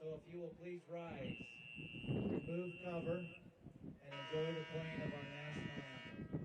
So if you will please rise, remove cover, and enjoy the playing of our national anthem.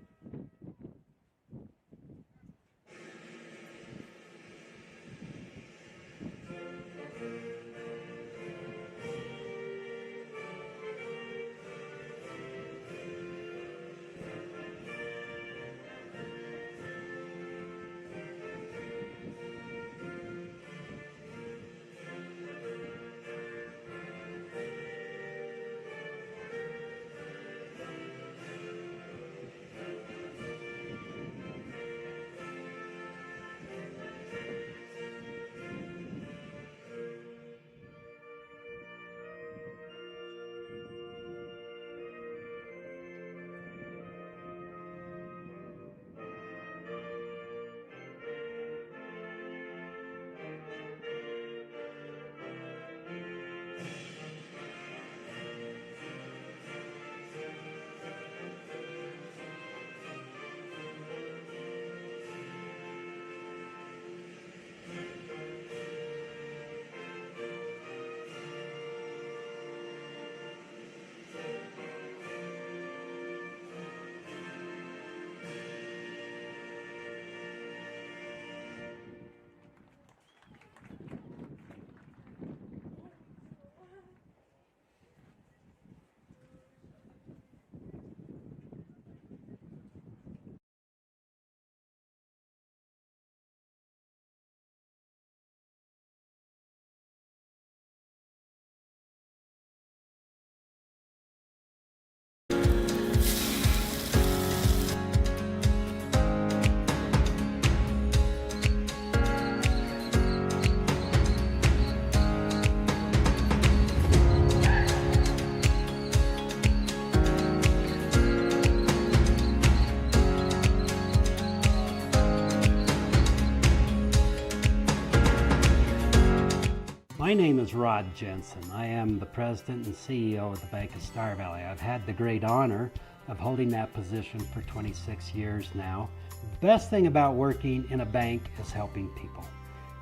My name is Rod Jensen. I am the President and CEO of the Bank of Star Valley. I've had the great honor of holding that position for 26 years now. The best thing about working in a bank is helping people.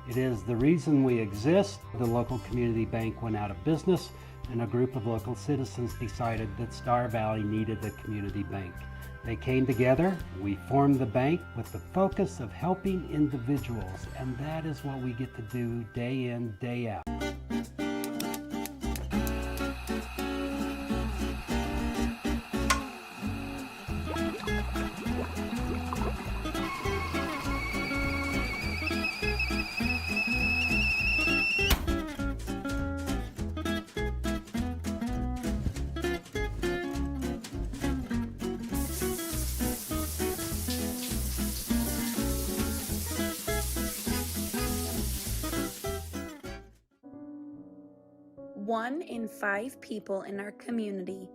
It is the reason we exist. The local community bank went out of business, and a group of local citizens decided that Star Valley needed a community bank. They came together, we formed the bank with the focus of helping individuals, and that is what we get to do day in, day out. One in 5 people in our community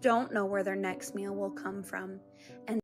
don't know where their next meal will come from, and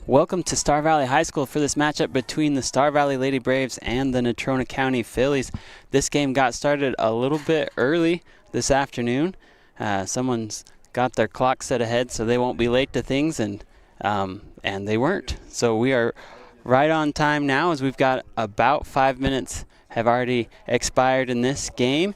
Welcome to Star Valley High School for this matchup between the Star Valley Lady Braves and the Natrona County Phillies. This game got started a little bit early this afternoon. Someone's got their clock set ahead so they won't be late to things, and they weren't. So we are right on time now, as we've got about 5 minutes have already expired in this game.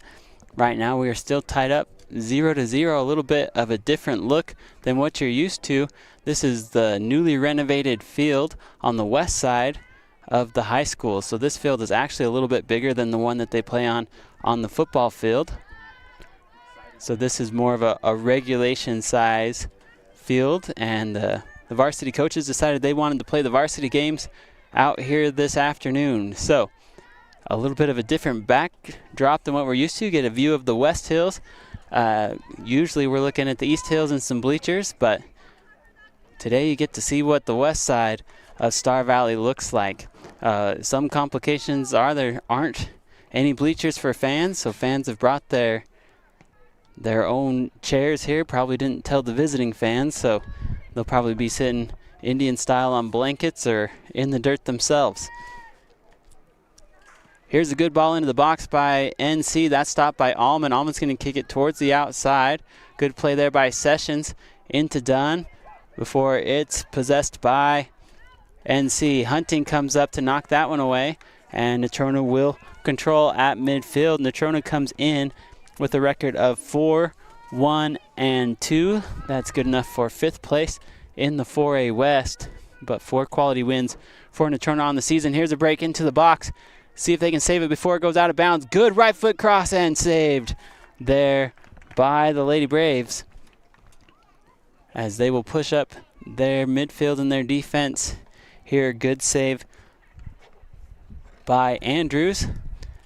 Right now we are still tied up 0-0, a little bit of a different look than what you're used to. This is the newly renovated field on the west side of the high school. So this field is actually a little bit bigger than the one that they play on the football field. So this is more of a regulation size field, and the varsity coaches decided they wanted to play the varsity games out here this afternoon. So a little bit of a different backdrop than what we're used to. Get a view of the West Hills. Usually we're looking at the East Hills and some bleachers, but today you get to see what the west side of Star Valley looks like. Some complications are there aren't any bleachers for fans, so fans have brought their own chairs here. Probably didn't tell the visiting fans, so they'll probably be sitting Indian style on blankets or in the dirt themselves. Here's a good ball into the box by NC. That's stopped by Allman. Allman's going to kick it towards the outside. Good play there by Sessions into Dunn before it's possessed by NC. Hunting comes up to knock that one away, and Natrona will control at midfield. Natrona comes in with a record of 4-1-2. That's good enough for 5th place in the 4A West, but 4 quality wins for Natrona on the season. Here's a break into the box. See if they can save it before it goes out of bounds. Good right foot cross and saved there by the Lady Braves, as they will push up their midfield and their defense here. Good save by Andrews,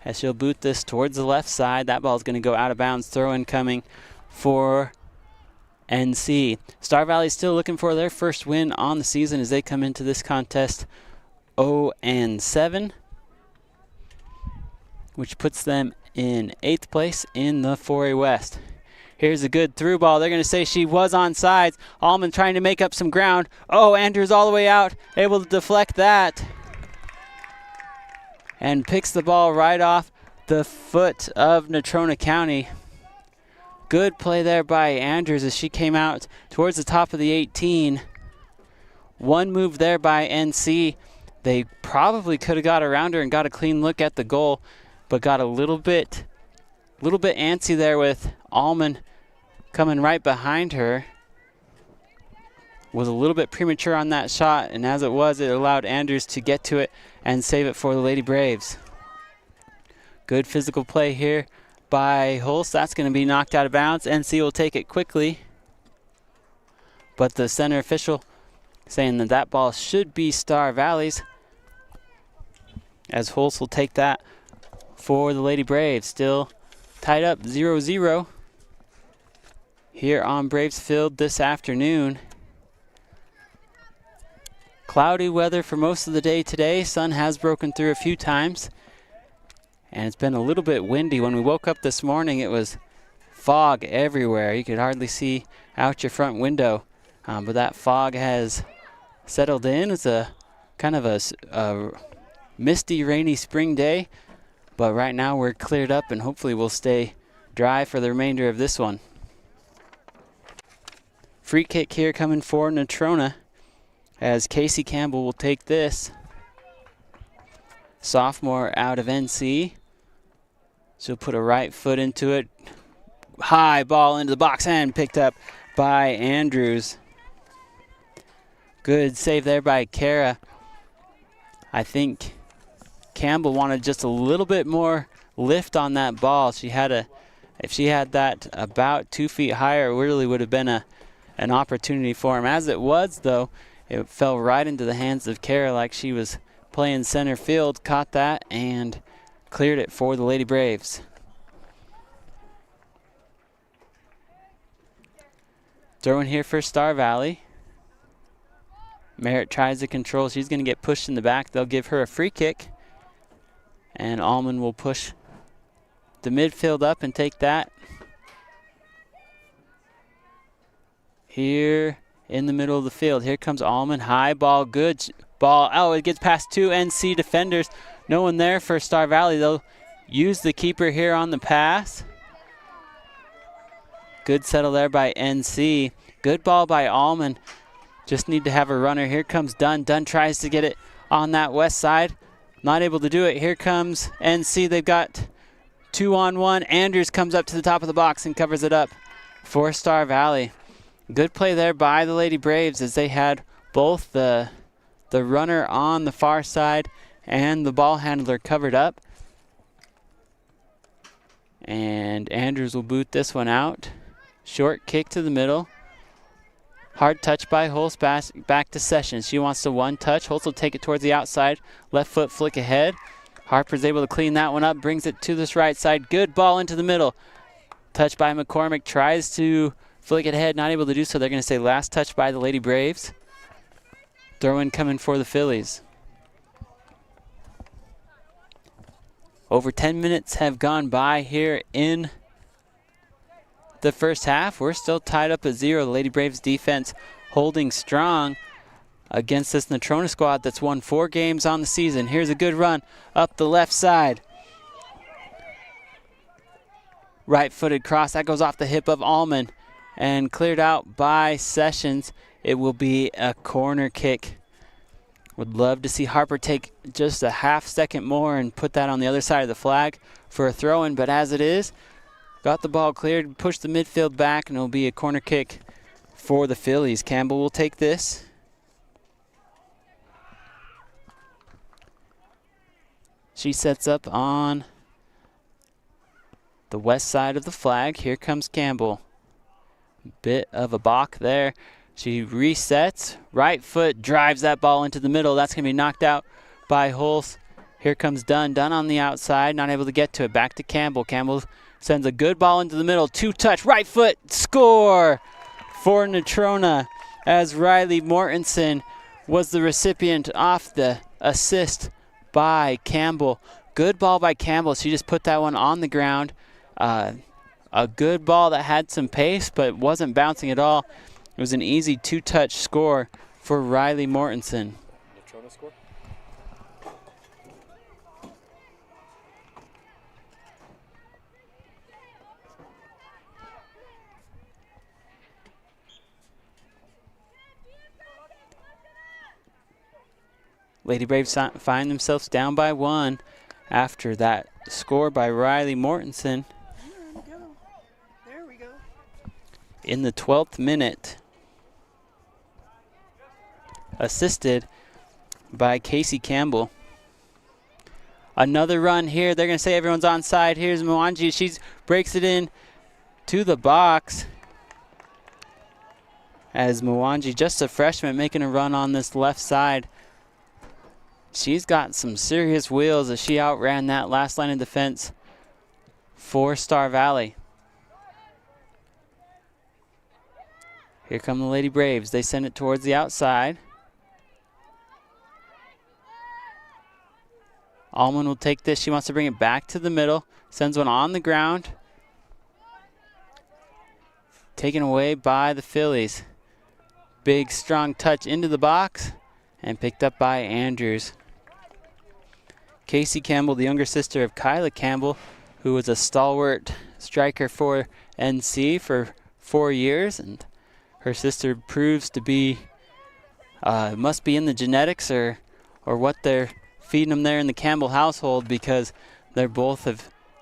as she'll boot this towards the left side. That ball is going to go out of bounds. Throw in coming for NC. Star Valley still looking for their first win on the season as they come into this contest 0-7, which puts them in 8th place in the 4A West. Here's a good through ball. They're going to say she was onside. Allman trying to make up some ground. Oh, Andrews all the way out, able to deflect that, and picks the ball right off the foot of Natrona County. Good play there by Andrews as she came out towards the top of the 18. One move there by NC. They probably could have got around her and got a clean look at the goal, but got a little bit antsy there with Allman coming right behind her. Was a little bit premature on that shot, and as it was, it allowed Andrews to get to it and save it for the Lady Braves. Good physical play here by Hulse. That's going to be knocked out of bounds. NC will take it quickly, but the center official saying that that ball should be Star Valley's, as Hulse will take that for the Lady Braves. Still tied up 0-0 here on Braves Field this afternoon. Cloudy weather for most of the day today. Sun has broken through a few times, and it's been a little bit windy. When we woke up this morning, it was fog everywhere. You could hardly see out your front window, but that fog has settled in. It's a kind of a misty, rainy spring day, but right now we're cleared up, and hopefully we'll stay dry for the remainder of this one. Free kick here coming for Natrona, as Casey Campbell will take this. Sophomore out of NC. She'll put a right foot into it. High ball into the box and picked up by Andrews. Good save there by Kara. I think Campbell wanted just a little bit more lift on that ball. If she had that about 2 feet higher, it really would have been an opportunity for him. As it was, though, it fell right into the hands of Kara like she was playing center field. Caught that and cleared it for the Lady Braves. Throw in here for Star Valley. Merritt tries to control. She's going to get pushed in the back. They'll give her a free kick, and Allman will push the midfield up and take that. Here in the middle of the field. Here comes Allman. High ball, good ball. Oh, it gets past two NC defenders. No one there for Star Valley. They'll use the keeper here on the pass. Good settle there by NC. Good ball by Allman. Just need to have a runner. Here comes Dunn. Dunn tries to get it on that west side. Not able to do it. Here comes NC. They've got 2-on-1. Andrews comes up to the top of the box and covers it up for Star Valley. Good play there by the Lady Braves as they had both the runner on the far side and the ball handler covered up. And Andrews will boot this one out. Short kick to the middle. Hard touch by Holtz, back to Sessions. She wants to one touch. Holtz will take it towards the outside. Left foot flick ahead. Harper's able to clean that one up, brings it to this right side. Good ball into the middle. Touch by McCormick, tries to flick it ahead, not able to do so. They're going to say last touch by the Lady Braves. Throw-in coming for the Phillies. Over 10 minutes have gone by here in the first half. We're still tied up at 0. The Lady Braves defense holding strong against this Natrona squad that's won 4 games on the season. Here's a good run up the left side. Right-footed cross. That goes off the hip of Allman and cleared out by Sessions. It will be a corner kick. Would love to see Harper take just a half second more and put that on the other side of the flag for a throw-in, but as it is, got the ball cleared, pushed the midfield back, and it'll be a corner kick for the Phillies. Campbell will take this. She sets up on the west side of the flag. Here comes Campbell. Bit of a balk there. She resets. Right foot drives that ball into the middle. That's going to be knocked out by Holtz. Here comes Dunn. Dunn on the outside. Not able to get to it. Back to Campbell. Campbell sends a good ball into the middle. 2-touch. Right foot. Score for Natrona as Riley Mortensen was the recipient off the assist by Campbell. Good ball by Campbell. She just put that one on the ground. A good ball that had some pace but wasn't bouncing at all. It was an easy 2-touch score for Riley Mortensen. Natrona score? Lady Braves find themselves down by 1 after that score by Riley Mortensen. There we go. In the 12th minute. Assisted by Casey Campbell. Another run here. They're going to say everyone's onside. Here's Mwanji. She breaks it in to the box. As Mwanji, just a freshman, making a run on this left side. She's got some serious wheels as she outran that last line of defense for Star Valley. Here come the Lady Braves. They send it towards the outside. Allman will take this. She wants to bring it back to the middle. Sends one on the ground. Taken away by the Phillies. Big, strong touch into the box and picked up by Andrews. Casey Campbell, the younger sister of Kyla Campbell, who was a stalwart striker for NC for 4 years, and her sister proves to be, must be in the genetics or what they're feeding them there in the Campbell household, because they both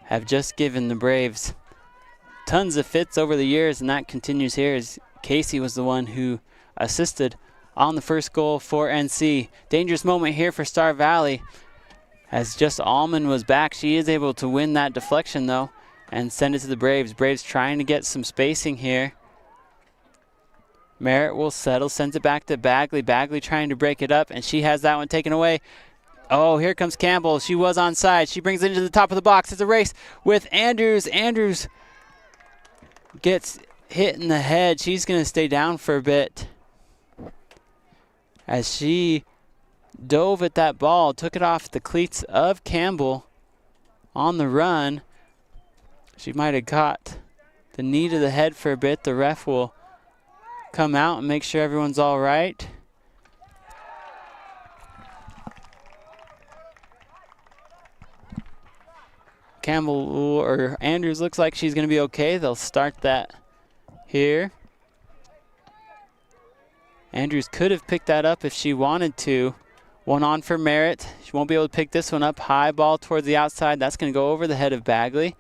have just given the Braves tons of fits over the years, and that continues here as Casey was the one who assisted on the first goal for NC. Dangerous moment here for Star Valley as just Allman was back. She is able to win that deflection though and send it to the Braves. Braves trying to get some spacing here. Merritt will settle, sends it back to Bagley. Bagley trying to break it up, and she has that one taken away. Oh, here comes Campbell. She was onside. She brings it into the top of the box. It's a race with Andrews. Andrews gets hit in the head. She's going to stay down for a bit as she dove at that ball, took it off the cleats of Campbell on the run. She might have caught the knee to the head for a bit. The ref will come out and make sure everyone's all right. Campbell or Andrews looks like she's going to be okay. They'll start that here. Andrews could have picked that up if she wanted to. One on for Merritt. She won't be able to pick this one up. High ball towards the outside. That's going to go over the head of Bagley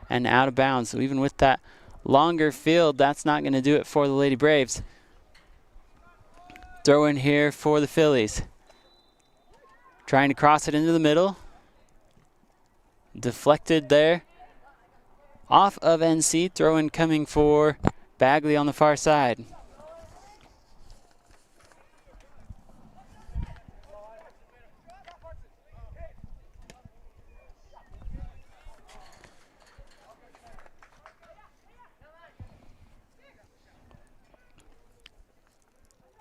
and out of bounds. So even with that longer field, that's not going to do it for the Lady Braves. Throw in here for the Phillies. Trying to cross it into the middle. Deflected there. Off of NC. Throw in coming for Bagley on the far side.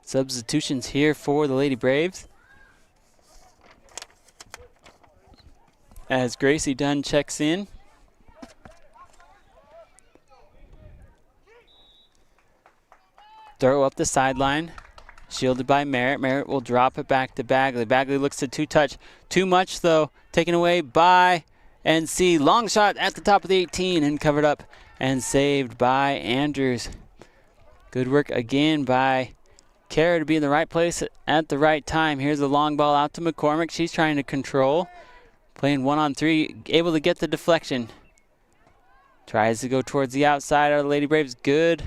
Substitutions here for the Lady Braves. As Gracie Dunn checks in. Throw up the sideline. Shielded by Merritt. Merritt will drop it back to Bagley. Bagley looks to two-touch. Too much, though. Taken away by NC. Long shot at the top of the 18 and covered up and saved by Andrews. Good work again by Kara to be in the right place at the right time. Here's the long ball out to McCormick. She's trying to control. Playing 1-on-3, able to get the deflection. Tries to go towards the outside of the Lady Braves. Good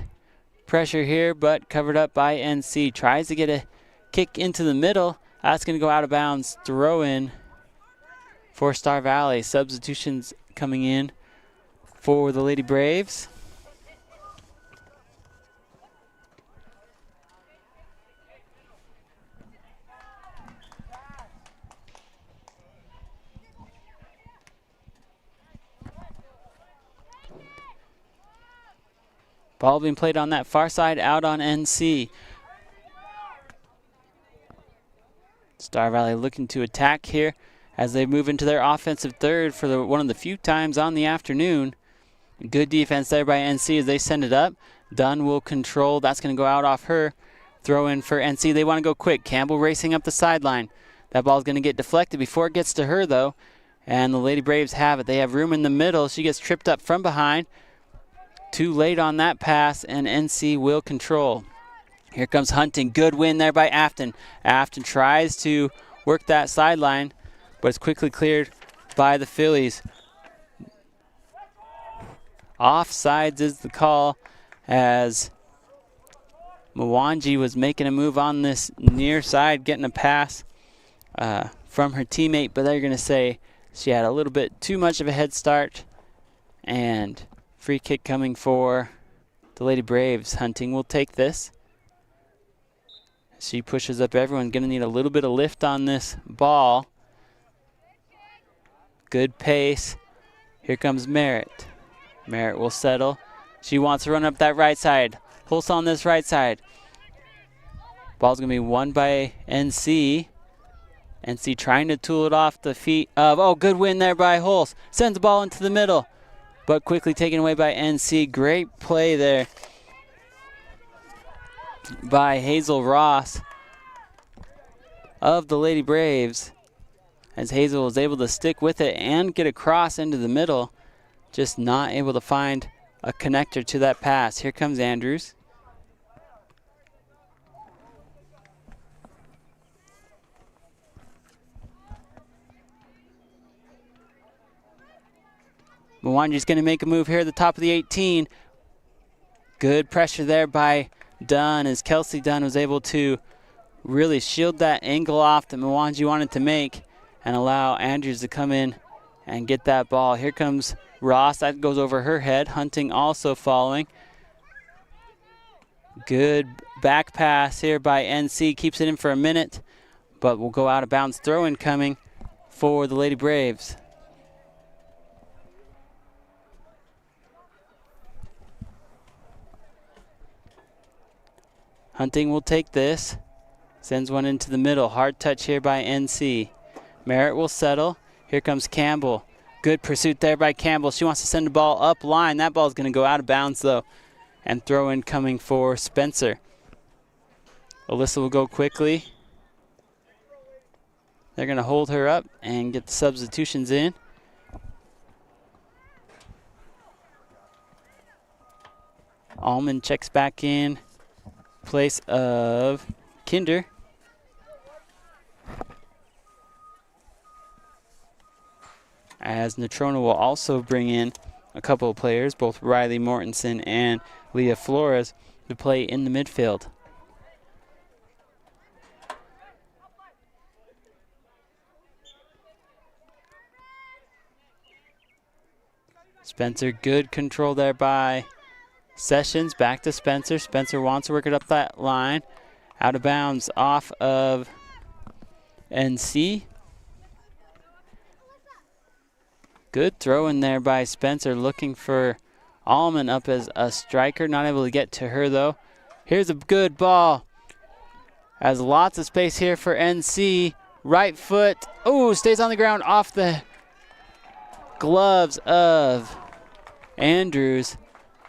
pressure here, but covered up by NC. Tries to get a kick into the middle. That's going to go out of bounds. Throw in for Star Valley. Substitutions coming in for the Lady Braves. Ball being played on that far side, out on NC. Star Valley looking to attack here as they move into their offensive third for one of the few times on the afternoon. Good defense there by NC as they send it up. Dunn will control. That's going to go out off her. Throw in for NC. They want to go quick. Campbell racing up the sideline. That ball's going to get deflected before it gets to her, though. And the Lady Braves have it. They have room in the middle. She gets tripped up from behind. Too late on that pass, and NC will control. Here comes Hunting. Good win there by Afton. Afton tries to work that sideline, but it's quickly cleared by the Phillies. Offsides is the call as Mwangi was making a move on this near side, getting a pass from her teammate, but they're going to say she had a little bit too much of a head start, and free kick coming for the Lady Braves. Hunting will take this. She pushes up everyone. Going to need a little bit of lift on this ball. Good pace. Here comes Merritt. Merritt will settle. She wants to run up that right side. Hulse on this right side. Ball's going to be won by NC. NC trying to tool it off the feet of, good win there by Hulse. Sends the ball into the middle, but quickly taken away by NC. Great play there by Hazel Ross of the Lady Braves, as Hazel was able to stick with it and get across into the middle, just not able to find a connector to that pass. Here comes Andrews. Mwangi's going to make a move here at the top of the 18. Good pressure there by Dunn, as Kelsey Dunn was able to really shield that angle off that Mwangi wanted to make and allow Andrews to come in and get that ball. Here comes Ross. That goes over her head. Hunting also following. Good back pass here by NC. Keeps it in for a minute, but will go out of bounds. Throw-in coming for the Lady Braves. Hunting will take this. Sends one into the middle. Hard touch here by NC. Merritt will settle. Here comes Campbell. Good pursuit there by Campbell. She wants to send the ball up line. That ball is going to go out of bounds, though. And throw in coming for Spencer. Alyssa will go quickly. They're going to hold her up and get the substitutions in. Allman checks back in place of Kinder. As Natrona will also bring in a couple of players, both Riley Mortensen and Leah Flores, to play in the midfield. Spencer, good control there by Sessions. Back to Spencer. Spencer wants to work it up that line. Out of bounds off of NC. Good throw in there by Spencer, looking for Allman up as a striker. Not able to get to her though. Here's a good ball. Has lots of space here for NC. Right foot. Oh, stays on the ground off the gloves of Andrews.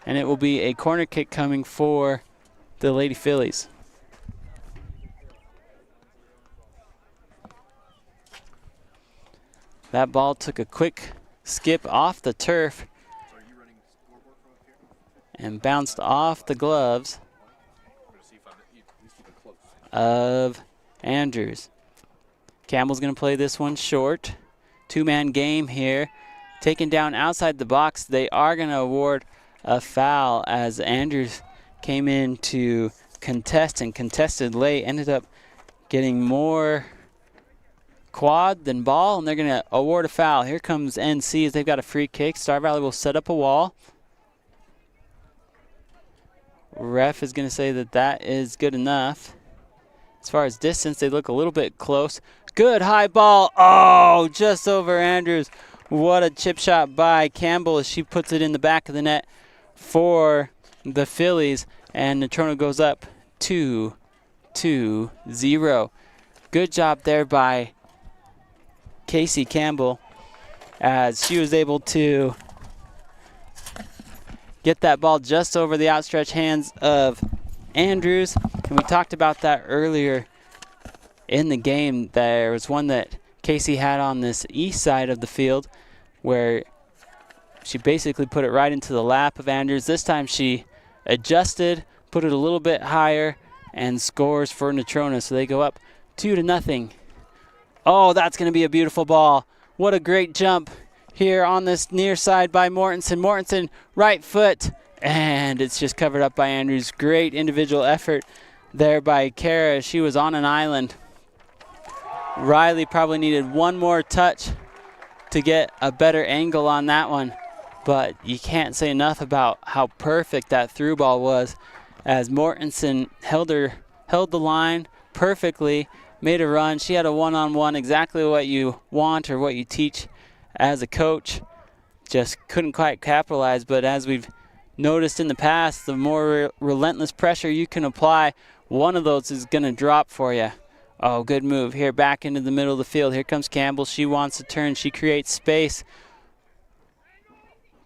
And it will be a corner kick coming for the Lady Phillies. That ball took a quick skip off the turf and bounced off the gloves of Andrews. Campbell's going to play this one short. Two-man game here. Taken down outside the box. They are going to award a foul as Andrews came in to contest and contested late. Ended up getting more quad than ball, and they're going to award a foul. Here comes NC as they've got a free kick. Star Valley will set up a wall. Ref is going to say that that is good enough. As far as distance, they look a little bit close. Good high ball. Oh, just over Andrews. What a chip shot by Campbell as she puts it in the back of the net for the Phillies. And Natrona goes up 2-0. Good job there by Casey Campbell as she was able to get that ball just over the outstretched hands of Andrews. And we talked about that earlier in the game. There was one that Casey had on this east side of the field where she basically put it right into the lap of Andrews. This time she adjusted, put it a little bit higher, and scores for Natrona. So they go up 2-0. Oh, that's going to be a beautiful ball. What a great jump here on this near side by Mortensen. Mortensen, right foot, and it's just covered up by Andrews. Great individual effort there by Kara. She was on an island. Riley probably needed one more touch to get a better angle on that one, but you can't say enough about how perfect that through ball was as Mortensen held the line perfectly, made a run. She had a one-on-one, exactly what you want or what you teach as a coach. Just couldn't quite capitalize, but as we've noticed in the past, the more relentless pressure you can apply, one of those is going to drop for you. Oh, good move here back into the middle of the field. Here comes Campbell. She wants to turn. She creates space.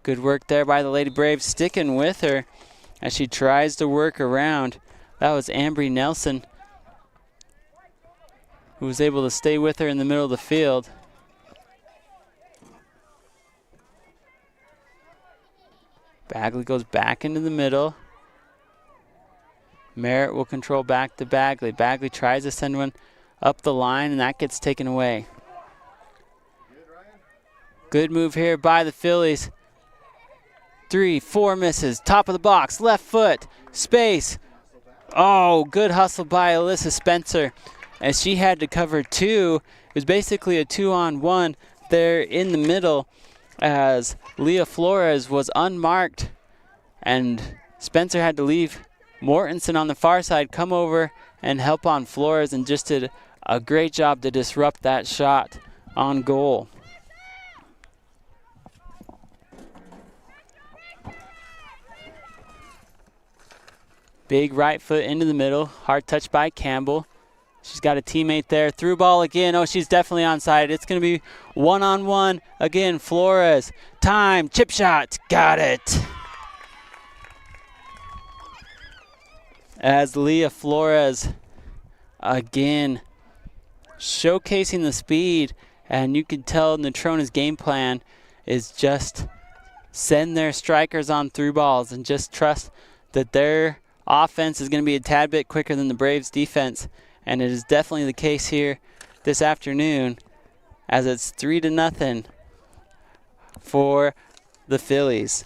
Good work there by the Lady Braves, sticking with her as she tries to work around. That was Ambry Nelson who was able to stay with her in the middle of the field. Bagley goes back into the middle. Merritt will control back to Bagley. Bagley tries to send one up the line, and that gets taken away. Good move here by the Phillies. 3-4 misses. Top of the box. Left foot. Space. Oh, good hustle by Alyssa Spencer as she had to cover two. It was basically a 2-on-1 there in the middle as Leah Flores was unmarked, and Spencer had to leave Mortensen on the far side, come over and help on Flores, and just did a great job to disrupt that shot on goal. Big right foot into the middle. Hard touch by Campbell. She's got a teammate there. Through ball again. Oh, she's definitely onside. It's going to be one-on-one. Again, Flores. Time. Chip shot. Got it. As Leah Flores again showcasing the speed, and you can tell Natrona's game plan is just send their strikers on through balls and just trust that their offense is going to be a tad bit quicker than the Braves defense, and it is definitely the case here this afternoon as it's 3-0 for the Phillies.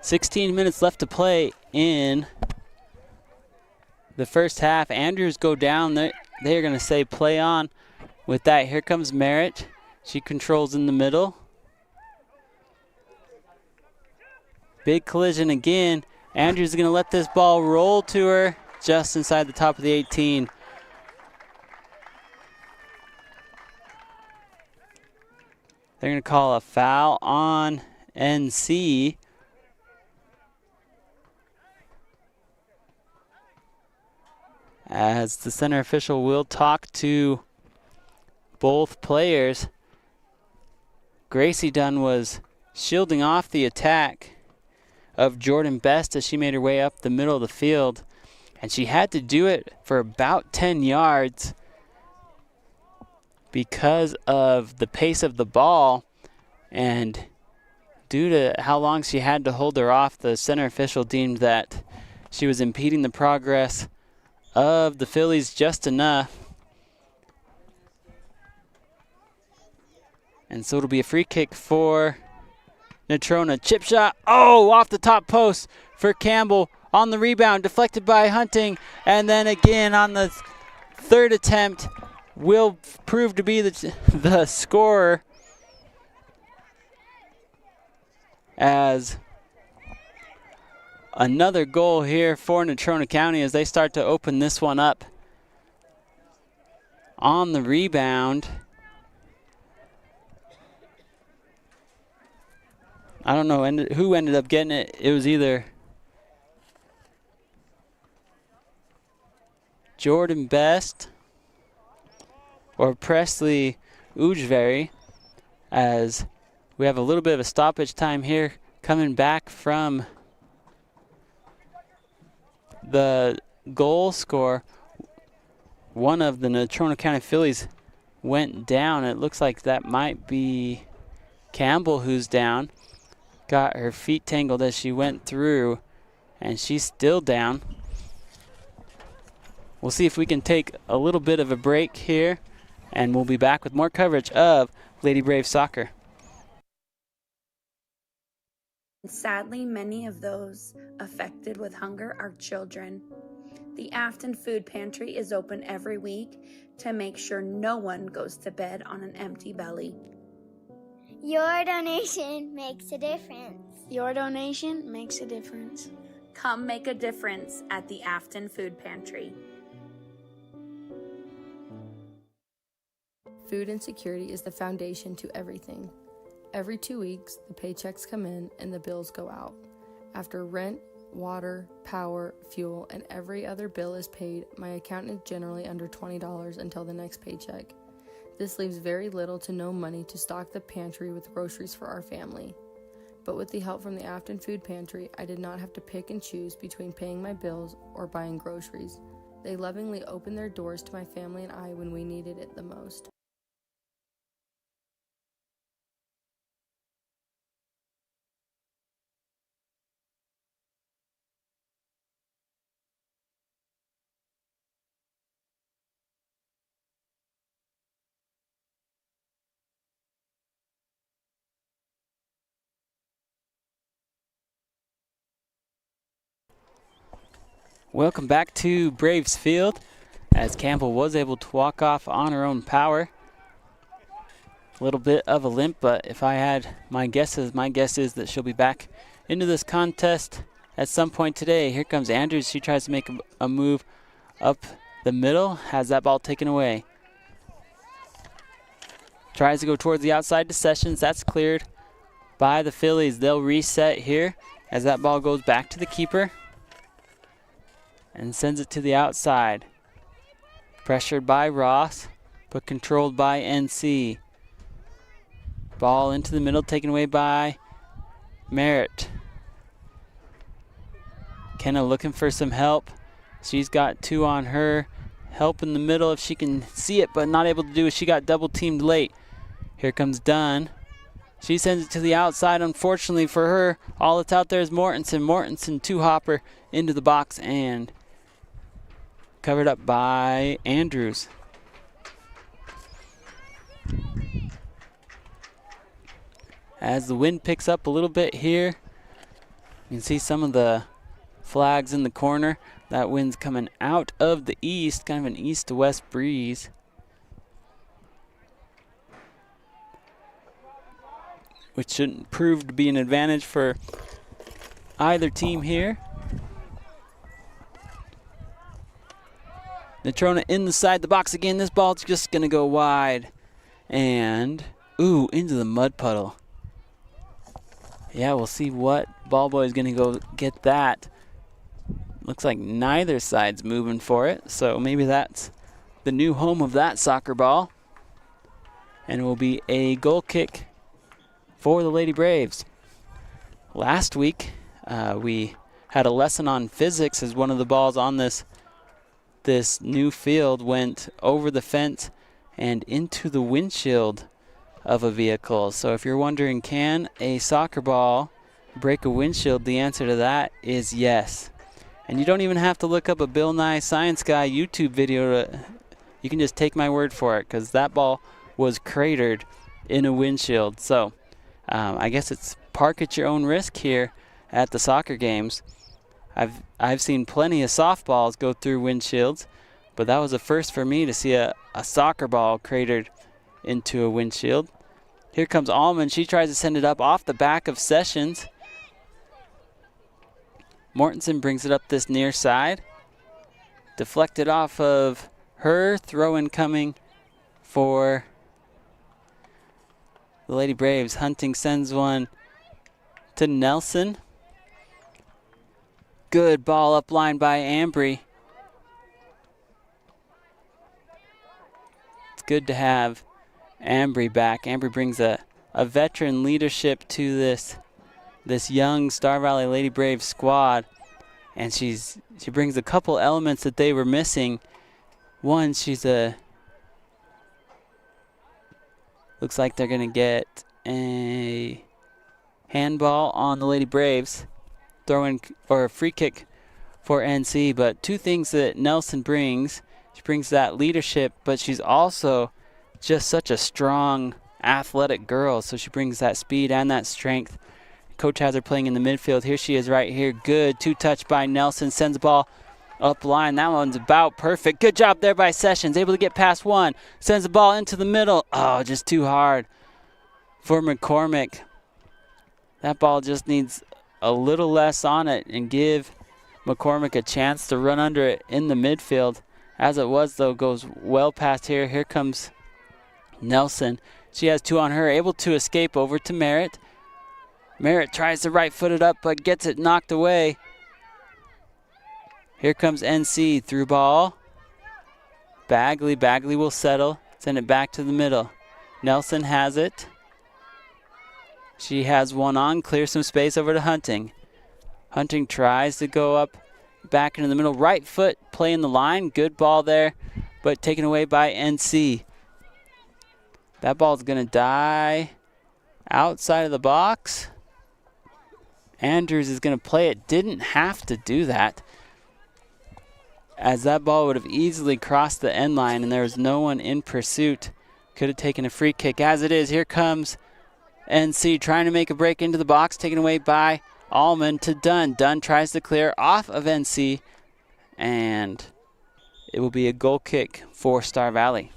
"16 minutes left to play in the first half." Andrews go down. They're going to say play on with that. Here comes Merritt. She controls in the middle. Big collision again. Andrews is going to let this ball roll to her just inside the top of the 18. They're going to call a foul on NC. As the center official will talk to both players. Gracie Dunn was shielding off the attack of Jordan Best as she made her way up the middle of the field, and she had to do it for about 10 yards because of the pace of the ball, and due to how long she had to hold her off, the center official deemed that she was impeding the progress of the Phillies just enough. And so it'll be a free kick for Natrona. Chip shot, off the top post for Campbell. On the rebound, deflected by Hunting. And then again on the third attempt will prove to be the scorer, as another goal here for Natrona County as they start to open this one up. On the rebound, I don't know who ended up getting it. It was either Jordan Best or Presley Ujveri, as we have a little bit of a stoppage time here coming back from the goal score. One of the Natrona County Phillies went down. It looks like that might be Campbell who's down. Got her feet tangled as she went through, and she's still down. We'll see if we can take a little bit of a break here, and we'll be back with more coverage of Lady Brave Soccer. Sadly, many of those affected with hunger are children. The Afton Food Pantry is open every week to make sure no one goes to bed on an empty belly. Your donation makes a difference. Your donation makes a difference. Come make a difference at the Afton Food Pantry. Food insecurity is the foundation to everything. Every 2 weeks, the paychecks come in and the bills go out. After rent, water, power, fuel, and every other bill is paid, my account is generally under $20 until the next paycheck. This leaves very little to no money to stock the pantry with groceries for our family. But with the help from the Afton Food Pantry, I did not have to pick and choose between paying my bills or buying groceries. They lovingly opened their doors to my family and I when we needed it the most. Welcome back to Braves Field, as Campbell was able to walk off on her own power. A little bit of a limp, but if I had my guesses, my guess is that she'll be back into this contest at some point today. Here comes Andrews. She tries to make a move up the middle, has that ball taken away. Tries to go towards the outside to Sessions. That's cleared by the Phillies. They'll reset here as that ball goes back to the keeper and sends it to the outside. Pressured by Ross, but controlled by NC. Ball into the middle, taken away by Merritt. Kenna looking for some help. She's got 2 on her. Help in the middle if she can see it, but not able to do it. She got double teamed late. Here comes Dunn. She sends it to the outside. Unfortunately for her, all that's out there is Mortensen. Mortensen, 2-hopper into the box and covered up by Andrews. As the wind picks up a little bit here, you can see some of the flags in the corner. That wind's coming out of the east, kind of an east to west breeze. Which shouldn't prove to be an advantage for either team here. Natrona inside the box again. This ball's just going to go wide. And, ooh, into the mud puddle. Yeah, we'll see what ball boy is going to go get that. Looks like neither side's moving for it, so maybe that's the new home of that soccer ball. And it will be a goal kick for the Lady Braves. Last week, we had a lesson on physics as one of the balls on this new field went over the fence and into the windshield of a vehicle. So if you're wondering, can a soccer ball break a windshield, the answer to that is yes. And you don't even have to look up a Bill Nye Science Guy YouTube video. You can just take my word for it, because that ball was cratered in a windshield. So I guess it's park at your own risk here at the soccer games. I've seen plenty of softballs go through windshields, but that was a first for me to see a soccer ball cratered into a windshield. Here comes Allman. She tries to send it up off the back of Sessions. Mortensen brings it up this near side. Deflected off of her. Throw-in coming for the Lady Braves. Hunting sends one to Nelson. Good ball up line by Ambry. It's good to have Ambry back. Ambry brings a veteran leadership to this young Star Valley Lady Braves squad, and she brings a couple elements that they were missing. One, looks like they're gonna get a handball on the Lady Braves, throw-in or a free kick for NC. But two things that Nelson brings: she brings that leadership, but she's also just such a strong, athletic girl. So she brings that speed and that strength. Coach has her playing in the midfield. Here she is right here. Good two-touch by Nelson. Sends the ball up line. That one's about perfect. Good job there by Sessions. Able to get past one. Sends the ball into the middle. Oh, just too hard for McCormick. That ball just needs a little less on it and give McCormick a chance to run under it in the midfield. As it was, though, goes well past here. Here comes Nelson. She has two on her. Able to escape over to Merritt. Merritt tries to right-foot it up, but gets it knocked away. Here comes NC. Through ball. Bagley. Bagley will settle. Send it back to the middle. Nelson has it. She has one on. Clear some space over to Hunting. Hunting tries to go up back into the middle. Right foot playing the line. Good ball there, but taken away by NC. That ball's going to die outside of the box. Andrews is going to play it. Didn't have to do that, as that ball would have easily crossed the end line and there was no one in pursuit. Could have taken a free kick. As it is, here comes NC trying to make a break into the box, taken away by Allman to Dunn. Dunn tries to clear off of NC, and it will be a goal kick for Star Valley.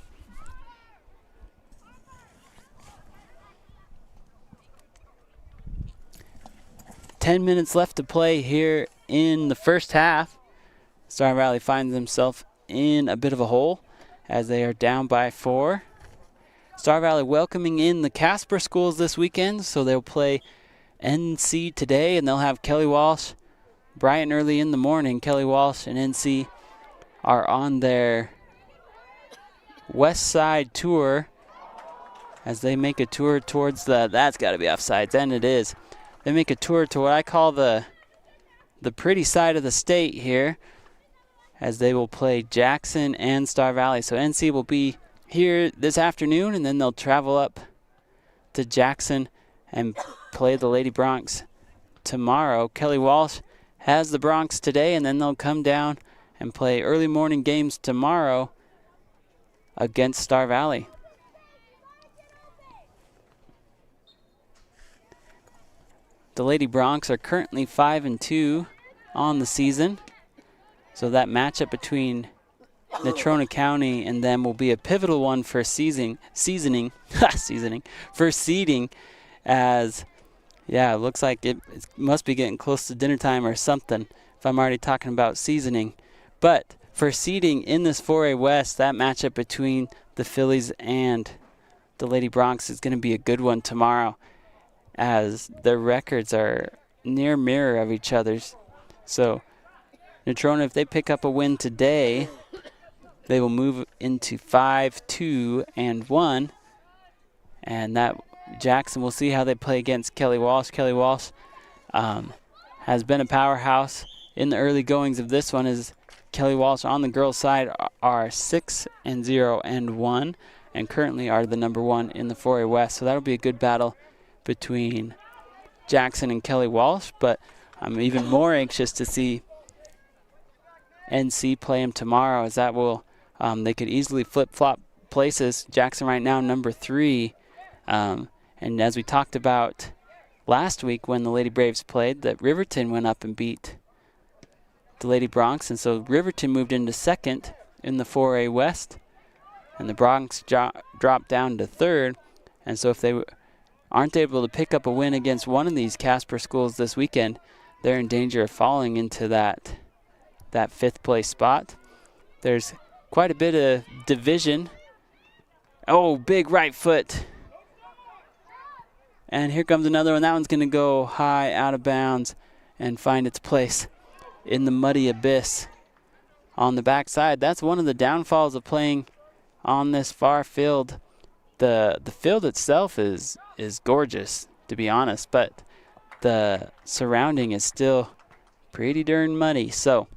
10 minutes left to play here in the first half. Star Valley finds themselves in a bit of a hole as they are down by 4. Star Valley welcoming in the Casper schools this weekend, so they'll play NC today, and they'll have Kelly Walsh bright and early in the morning. Kelly Walsh and NC are on their west side tour as they make a tour towards that's got to be offsides, and it is. They make a tour to what I call the pretty side of the state here, as they will play Jackson and Star Valley. So NC will be here this afternoon, and then they'll travel up to Jackson and play the Lady Bronx tomorrow. Kelly Walsh has the Bronx today, and then they'll come down and play early morning games tomorrow against Star Valley. The Lady Bronx are currently 5-2 on the season, so that matchup between Natrona County and them will be a pivotal one for seasoning, for seeding, as it looks like it must be getting close to dinner time or something if I'm already talking about seasoning. But for seeding in this 4A West, that matchup between the Phillies and the Lady Bronx is going to be a good one tomorrow, as their records are near mirror of each other's. So Natrona, if they pick up a win today, they will move into 5-2-1, and that Jackson, we'll see how they play against Kelly Walsh. Kelly Walsh has been a powerhouse in the early goings of this one, as Kelly Walsh on the girls' side are 6-0-1, and currently are the number 1 in the 4A West. So that'll be a good battle between Jackson and Kelly Walsh, but I'm even more anxious to see NC play him tomorrow, as that will they could easily flip-flop places. Jackson right now number 3, and as we talked about last week when the Lady Braves played, that Riverton went up and beat the Lady Bronx, and so Riverton moved into 2nd in the 4A West, and the Bronx dropped down to 3rd. And so if they aren't able to pick up a win against one of these Casper schools this weekend, they're in danger of falling into that 5th place spot. There's quite a bit of division. Oh, big right foot. And here comes another one. That one's going to go high out of bounds and find its place in the muddy abyss on the backside. That's one of the downfalls of playing on this far field. The field itself is gorgeous, to be honest, but the surrounding is still pretty darn muddy. So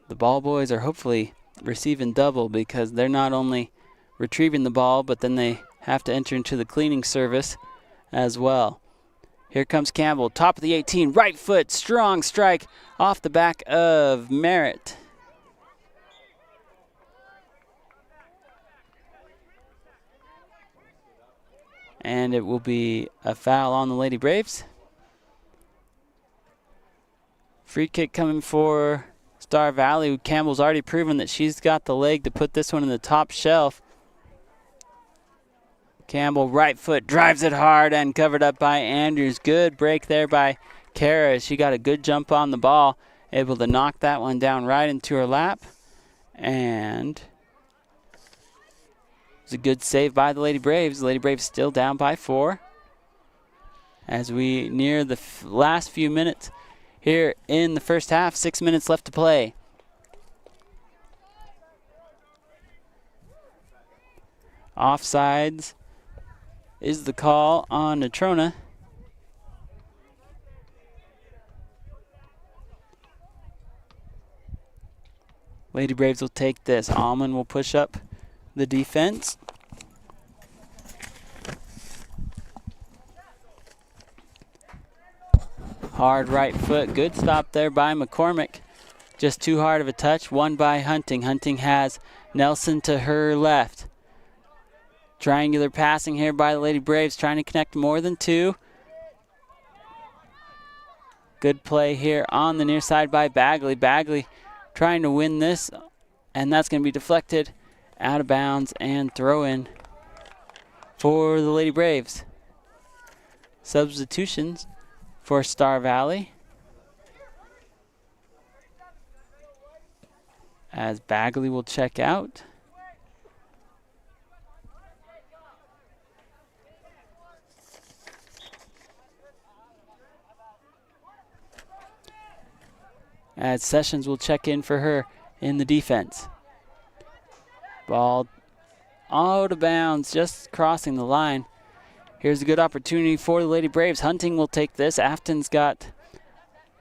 the ball boys are hopefully receiving double, because they're not only retrieving the ball, but then they have to enter into the cleaning service as well. Here comes Campbell, top of the 18, right foot, strong strike off the back of Merritt. And it will be a foul on the Lady Braves. Free kick coming for Star Valley. Campbell's already proven that she's got the leg to put this one in the top shelf. Campbell, right foot, drives it hard and covered up by Andrews. Good break there by Kara. She got a good jump on the ball, able to knock that one down right into her lap. And it's a good save by the Lady Braves. The Lady Braves still down by 4 as we near the last few minutes here in the first half. 6 minutes left to play. Offsides is the call on Natrona. Lady Braves will take this. Almond will push up the defense. Hard right foot. Good stop there by McCormick. Just too hard of a touch. One by Hunting. Hunting has Nelson to her left. Triangular passing here by the Lady Braves, trying to connect more than 2. Good play here on the near side by Bagley. Bagley trying to win this, and that's going to be deflected out of bounds and throw in for the Lady Braves. Substitutions for Star Valley, as Bagley will check out. As Sessions will check in for her in the defense. Ball out of bounds, just crossing the line. Here's a good opportunity for the Lady Braves. Hunting will take this. Afton's got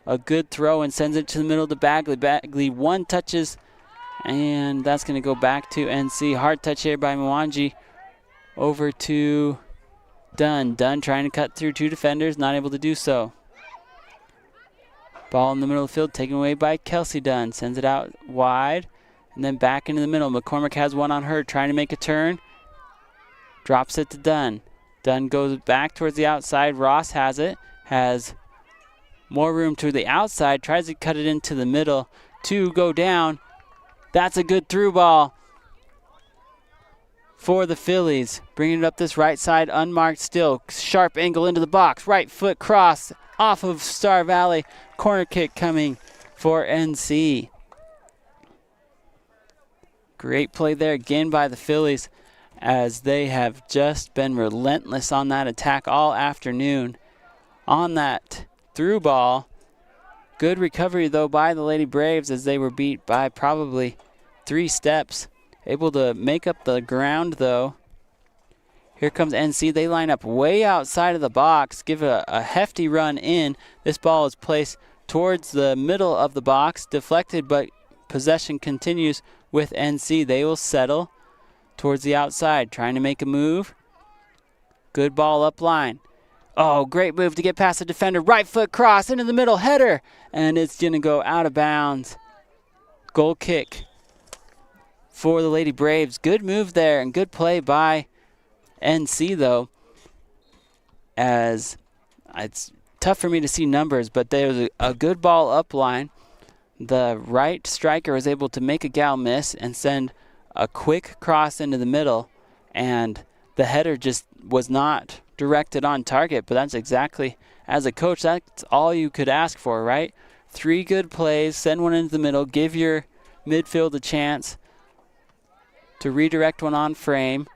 a good throw and sends it to the middle to Bagley. Bagley one touches, and that's going to go back to NC. Hard touch here by Mwangi. Over to Dunn. Dunn trying to cut through two defenders, not able to do so. Ball in the middle of the field, taken away by Kelsey Dunn. Sends it out wide, and then back into the middle. McCormick has one on her, trying to make a turn. Drops it to Dunn. Dunn goes back towards the outside. Ross has it. Has more room to the outside. Tries to cut it into the middle. Two go down. That's a good through ball for the Phillies. Bringing it up this right side, unmarked still. Sharp angle into the box. Right foot cross off of Star Valley. Corner kick coming for NC. Great play there again by the Phillies, as they have just been relentless on that attack all afternoon. On that through ball, good recovery though by the Lady Braves, as they were beat by probably 3 steps. Able to make up the ground though. Here comes NC. They line up way outside of the box, give it a hefty run in. This ball is placed towards the middle of the box, deflected, but possession continues with NC. They will settle towards the outside, trying to make a move. Good ball up line. Oh, great move to get past the defender. Right foot cross into the middle, header, and it's going to go out of bounds. Goal kick for the Lady Braves. Good move there and good play by NC though, as it's tough for me to see numbers, but there's a good ball up line. The right striker was able to make a gal miss and send a quick cross into the middle, and the header just was not directed on target, but that's exactly, as a coach, that's all you could ask for, right? 3 good plays, send one into the middle, give your midfield a chance to redirect one on frame,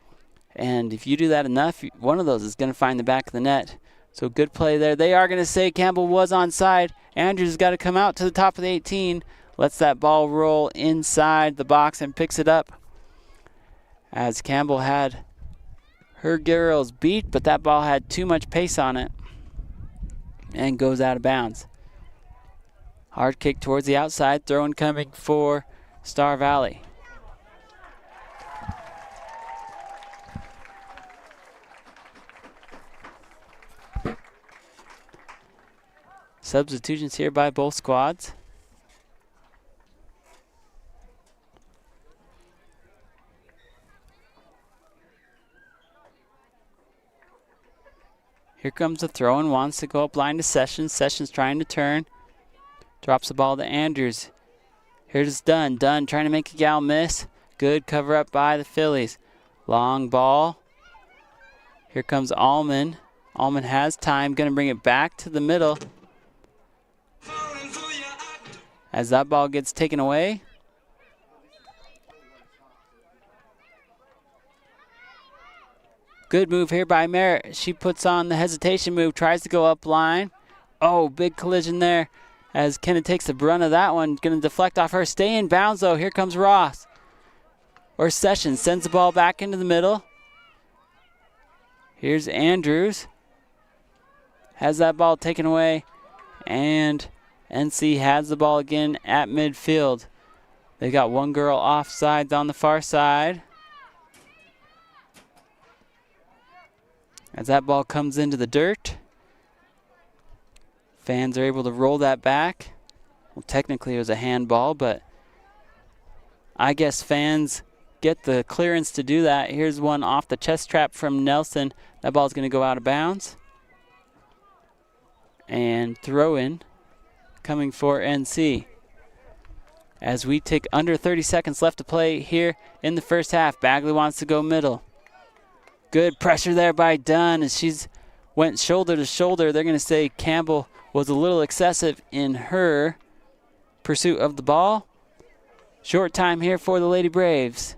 and if you do that enough, one of those is going to find the back of the net. So good play there. They are going to say Campbell was onside. Andrews has got to come out to the top of the 18. Lets that ball roll inside the box and picks it up, as Campbell had her girls beat, but that ball had too much pace on it and goes out of bounds. Hard kick towards the outside. Throw-in coming for Star Valley. Substitutions here by both squads. Here comes the throw and wants to go up line to Sessions. Sessions trying to turn. Drops the ball to Andrews. Here's Dunn. Dunn trying to make a gal miss. Good cover up by the Phillies. Long ball. Here comes Allman. Allman has time. Going to bring it back to the middle, as that ball gets taken away. Good move here by Merritt. She puts on the hesitation move, tries to go up line. Oh, big collision there, as Kenna takes the brunt of that one. Going to deflect off her. Stay in bounds though. Here comes Ross. Or Sessions sends the ball back into the middle. Here's Andrews. Has that ball taken away, and NC has the ball again at midfield. They got one girl offsides on the far side. As that ball comes into the dirt, fans are able to roll that back. Well, technically it was a handball, but I guess fans get the clearance to do that. Here's one off the chest trap from Nelson. That ball's going to go out of bounds. And throw in coming for NC. As we take under 30 seconds left to play here in the first half. Bagley wants to go middle. Good pressure there by Dunn, as she's went shoulder to shoulder. They're going to say Campbell was a little excessive in her pursuit of the ball. Short time here for the Lady Braves.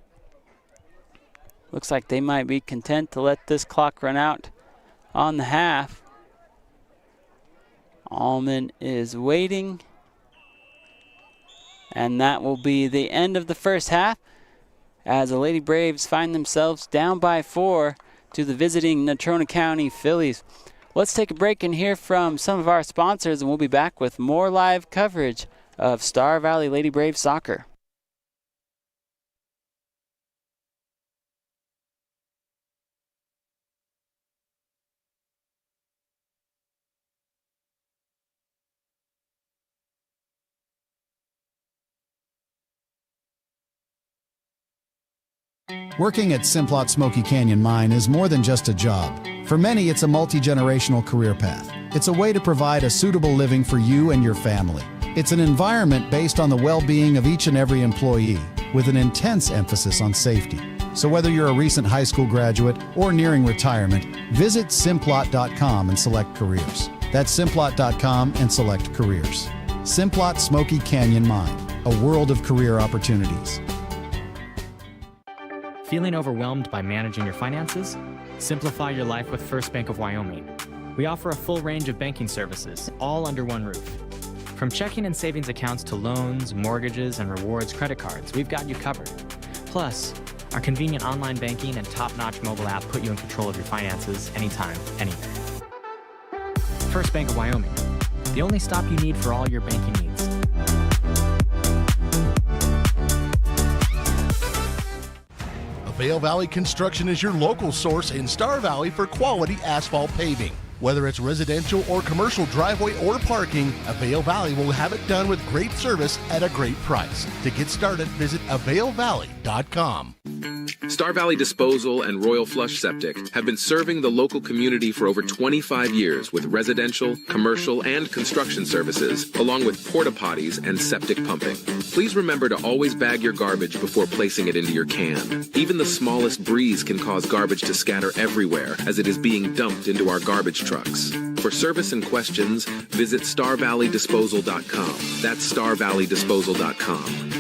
Looks like they might be content to let this clock run out on the half. Allman is waiting. And that will be the end of the first half as the Lady Braves find themselves down by 4 to the visiting Natrona County Phillies. Let's take a break and hear from some of our sponsors, and we'll be back with more live coverage of Star Valley Lady Braves soccer. Working at Simplot Smoky Canyon Mine is more than just a job. For many, it's a multi-generational career path. It's a way to provide a suitable living for you and your family. It's an environment based on the well-being of each and every employee, with an intense emphasis on safety. So whether you're a recent high school graduate or nearing retirement, visit Simplot.com and select careers. That's Simplot.com and select careers. Simplot Smoky Canyon Mine, a world of career opportunities. Feeling overwhelmed by managing your finances? Simplify your life with First Bank of Wyoming. We offer a full range of banking services, all under one roof. From checking and savings accounts to loans, mortgages, and rewards credit cards, we've got you covered. Plus, our convenient online banking and top-notch mobile app put you in control of your finances anytime, anywhere. First Bank of Wyoming, the only stop you need for all your banking needs. Vail Valley Construction is your local source in Star Valley for quality asphalt paving. Whether it's residential or commercial driveway or parking, Vail Valley will have it done with great service at a great price. To get started, visit availvalley.com. Star Valley Disposal and Royal Flush Septic have been serving the local community for over 25 years with residential, commercial, and construction services, along with porta potties and septic pumping. Please remember to always bag your garbage before placing it into your can. Even the smallest breeze can cause garbage to scatter everywhere as it is being dumped into our garbage trucks. For service and questions, visit StarValleyDisposal.com. That's StarValleyDisposal.com.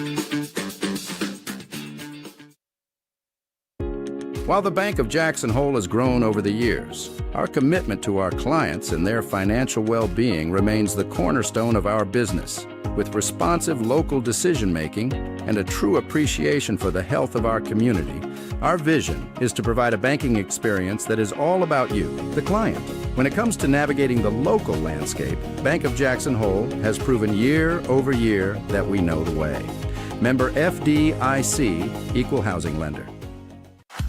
While the Bank of Jackson Hole has grown over the years, our commitment to our clients and their financial well-being remains the cornerstone of our business. With responsive local decision-making and a true appreciation for the health of our community, our vision is to provide a banking experience that is all about you, the client. When it comes to navigating the local landscape, Bank of Jackson Hole has proven year over year that we know the way. Member FDIC, Equal Housing Lender.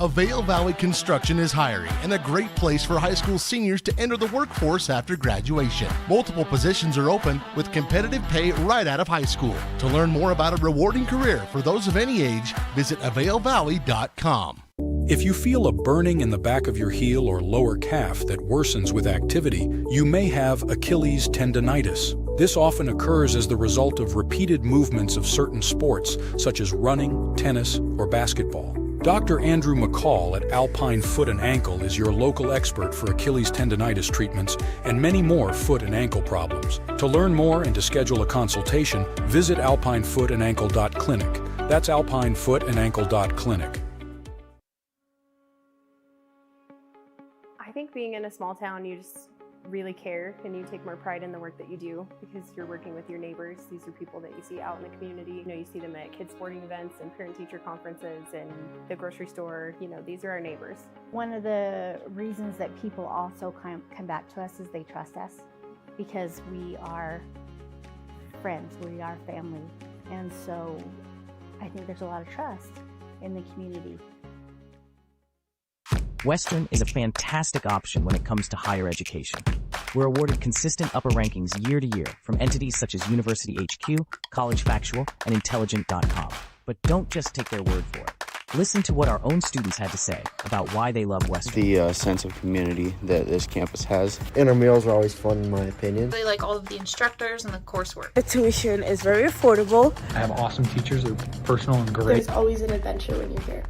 Vail Valley Construction is hiring and a great place for high school seniors to enter the workforce after graduation. Multiple positions are open with competitive pay right out of high school. To learn more about a rewarding career for those of any age, visit availvalley.com. If you feel a burning in the back of your heel or lower calf that worsens with activity, you may have Achilles tendonitis. This often occurs as the result of repeated movements of certain sports, such as running, tennis, or basketball. Dr. Andrew McCall at Alpine Foot and Ankle is your local expert for Achilles tendonitis treatments and many more foot and ankle problems. To learn more and to schedule a consultation, visit alpinefootанdankle.clinic. That's alpinefootанdankle.clinic. I think being in a small town, you just really care and you take more pride in the work that you do because you're working with your neighbors. These are people that you see out in the community. You know, you see them at kids sporting events and parent-teacher conferences and the grocery store. You know, these are our neighbors. One of the reasons that people also come back to us is they trust us because we are friends, we are family. And so I think there's a lot of trust in the community. Western is a fantastic option when it comes to higher education. We're awarded consistent upper rankings year to year from entities such as University HQ, College Factual, and Intelligent.com. But don't just take their word for it. Listen to what our own students had to say about why they love Western. The sense of community that this campus has. And our meals are always fun, in my opinion. They like all of the instructors and the coursework. The tuition is very affordable. I have awesome teachers, they're personal and great. There's always an adventure when you're here.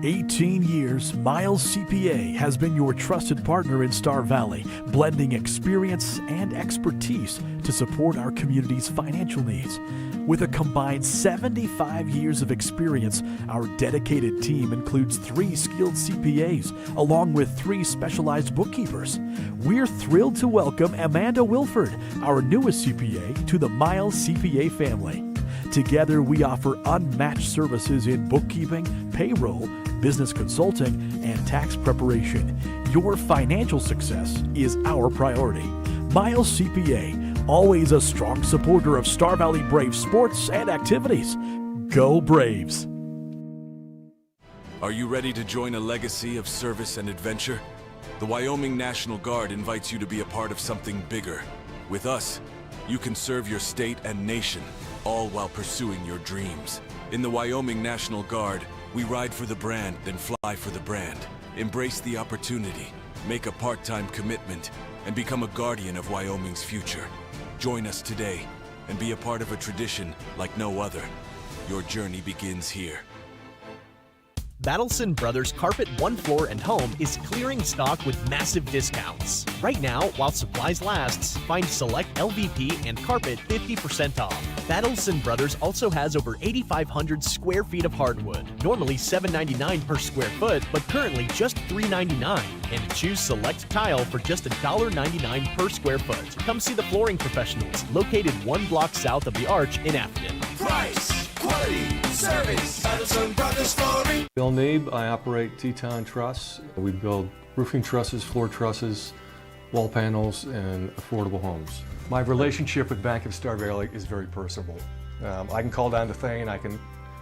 18 years, Miles CPA has been your trusted partner in Star Valley, blending experience and expertise to support our community's financial needs. With a combined 75 years of experience, our dedicated team includes 3 skilled CPAs, along with 3 specialized bookkeepers. We're thrilled to welcome Amanda Wilford, our newest CPA, to the Miles CPA family. Together, we offer unmatched services in bookkeeping, payroll, business consulting, and tax preparation. Your financial success is our priority. Miles CPA, always a strong supporter of Star Valley Braves sports and activities. Go Braves! Are you ready to join a legacy of service and adventure? The Wyoming National Guard invites you to be a part of something bigger. With us, you can serve your state and nation, all while pursuing your dreams. In the Wyoming National Guard, we ride for the brand, then fly for the brand. Embrace the opportunity, make a part-time commitment, and become a guardian of Wyoming's future. Join us today and be a part of a tradition like no other. Your journey begins here. Battleson Brothers Carpet One Floor and Home is clearing stock with massive discounts. Right now, while supplies lasts, find select LVP and carpet 50% off. Battleson Brothers also has over 8,500 square feet of hardwood, normally $7.99 per square foot, but currently just $3.99. And choose select tile for just $1.99 per square foot. Come see the flooring professionals, located 1 block south of the Arch in Afton. Price, quality, service, Battleson Brothers Flooring. Bill Nabe, I operate Teton Truss. We build roofing trusses, floor trusses, wall panels, and affordable homes. My relationship with Bank of Star Valley is very personable. I can call down to Thane,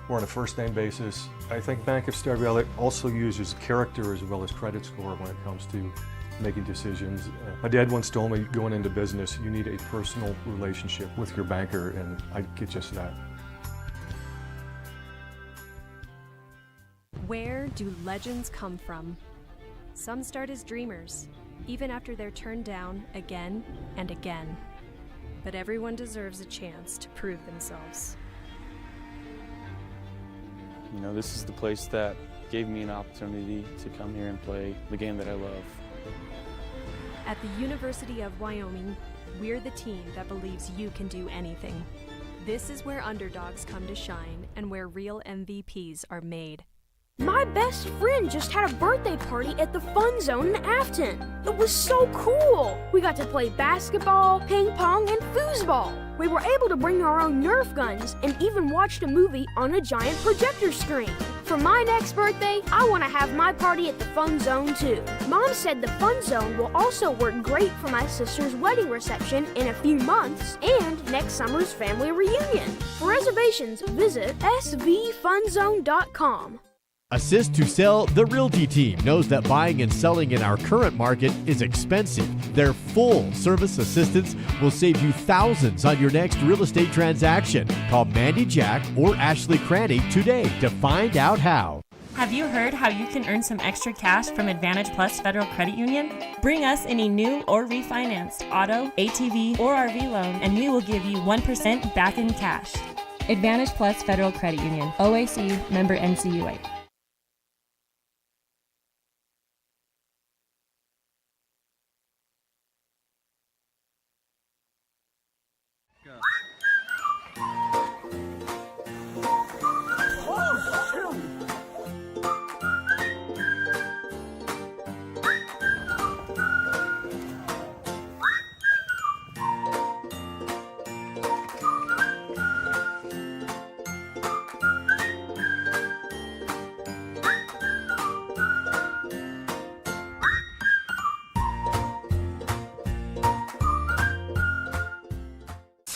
we're on a first name basis. I think Bank of Star Valley also uses character as well as credit score when it comes to making decisions. My dad once told me, going into business, you need a personal relationship with your banker, and I get just that. Where do legends come from? Some start as dreamers, even after they're turned down again and again. But everyone deserves a chance to prove themselves. You know, this is the place that gave me an opportunity to come here and play the game that I love. At the University of Wyoming, we're the team that believes you can do anything. This is where underdogs come to shine and where real MVPs are made. My best friend just had a birthday party at the Fun Zone in Afton. It was so cool. We got to play basketball, ping pong, and foosball. We were able to bring our own Nerf guns and even watched a movie on a giant projector screen. For my next birthday, I want to have my party at the Fun Zone too. Mom said the Fun Zone will also work great for my sister's wedding reception in a few months and next summer's family reunion. For reservations, visit svfunzone.com. Assist to Sell, the Realty team knows that buying and selling in our current market is expensive. Their full service assistance will save you thousands on your next real estate transaction. Call Mandy Jack or Ashley Cranny today to find out how. Have you heard how you can earn some extra cash from Advantage Plus Federal Credit Union? Bring us any new or refinanced auto, ATV, or RV loan, and we will give you 1% back in cash. Advantage Plus Federal Credit Union, OAC, member NCUA.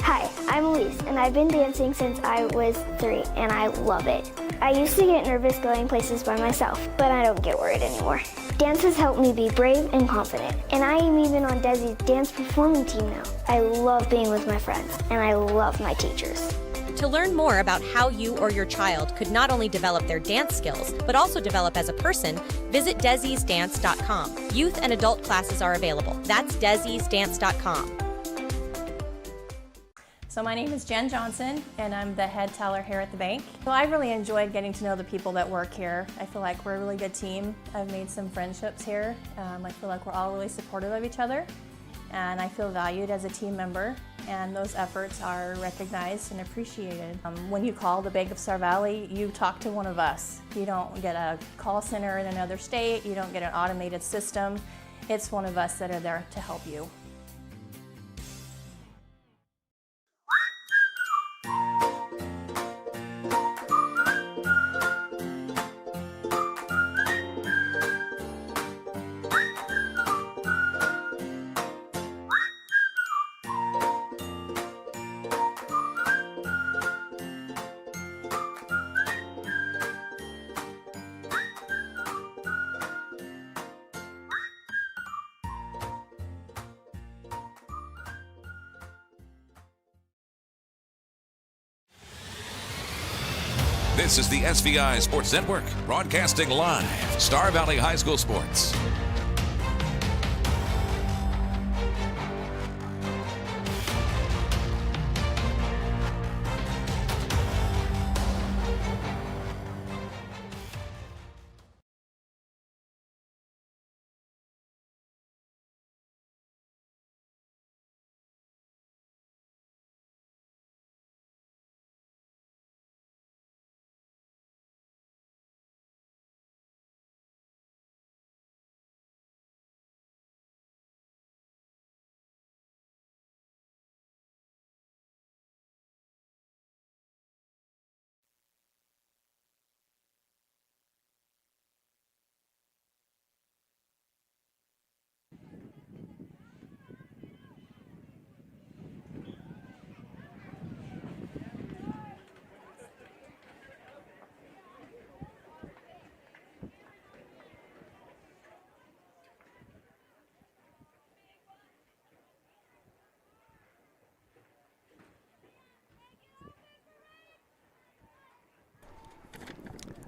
Hi, I'm Elise, and I've been dancing since I was 3, and I love it. I used to get nervous going places by myself, but I don't get worried anymore. Dance has helped me be brave and confident, and I am even on Desi's dance performing team now. I love being with my friends, and I love my teachers. To learn more about how you or your child could not only develop their dance skills, but also develop as a person, visit desisdance.com. Youth and adult classes are available. That's desisdance.com. So my name is Jen Johnson, and I'm the head teller here at the bank. So I really enjoyed getting to know the people that work here. I feel like we're a really good team. I've made some friendships here. I feel like we're all really supportive of each other, and I feel valued as a team member, and those efforts are recognized and appreciated. When you call the Bank of Star Valley, you talk to one of us. You don't get a call center in another state. You don't get an automated system. It's one of us that are there to help you. This is the SVI Sports Network, broadcasting live, Star Valley High School Sports.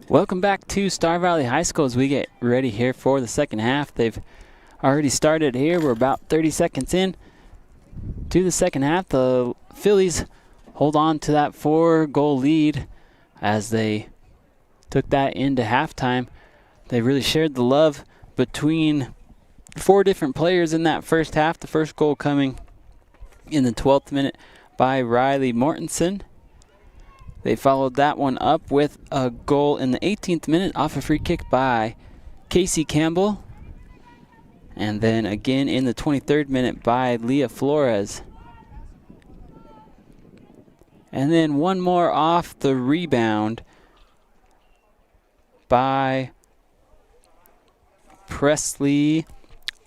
Welcome back to Star Valley High School as we get ready here for the second half. They've already started here. We're about 30 seconds in to the second half. The Phillies hold on to that 4-goal lead as they took that into halftime. They really shared the love between 4 different players in that first half. The first goal coming in the 12th minute by Riley Mortensen. They followed that one up with a goal in the 18th minute off a free kick by Casey Campbell. And then again in the 23rd minute by Leah Flores. And then one more off the rebound by Presley.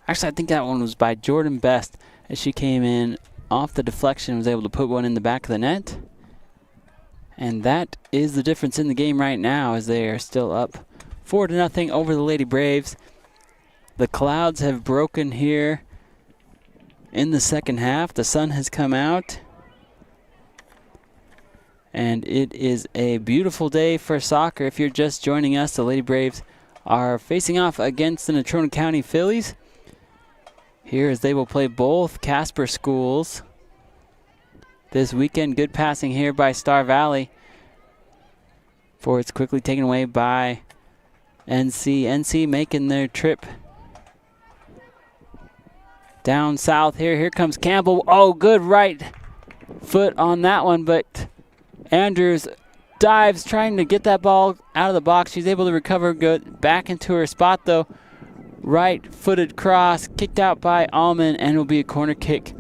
Actually, I think that one was by Jordan Best as she came in off the deflection and was able to put one in the back of the net. And that is the difference in the game right now as they are still up 4-0 over the Lady Braves. The clouds have broken here in the second half. The sun has come out. And it is a beautiful day for soccer. If you're just joining us, the Lady Braves are facing off against the Natrona County Phillies. Here as they will play both Casper schools this weekend. Good passing here by Star Valley. For it's quickly taken away by NC. NC making their trip down south here. Here comes Campbell. Oh, good right foot on that one, but Andrews dives trying to get that ball out of the box. She's able to recover good. Back into her spot though. Right-footed cross kicked out by Allman, and will be a corner kick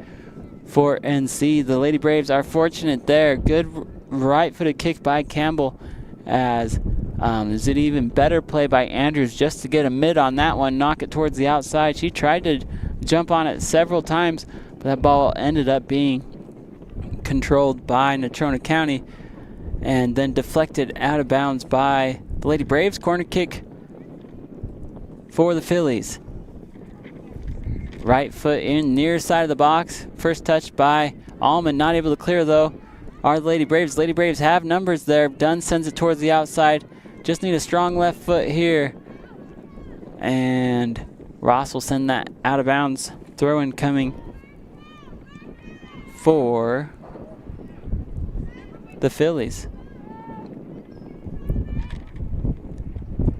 for NC. The Lady Braves are fortunate there. Good right-footed kick by Campbell, as is an even better play by Andrews just to get a mid on that one, knock it towards the outside. She tried to jump on it several times, but that ball ended up being controlled by Natrona County and then deflected out of bounds by the Lady Braves. Corner kick for the Phillies. Right foot in, near side of the box. First touch by Allman, not able to clear though. Are the Lady Braves. Lady Braves have numbers there. Dunn sends it towards the outside. Just need a strong left foot here. And Ross will send that out of bounds. Throw in coming for the Phillies.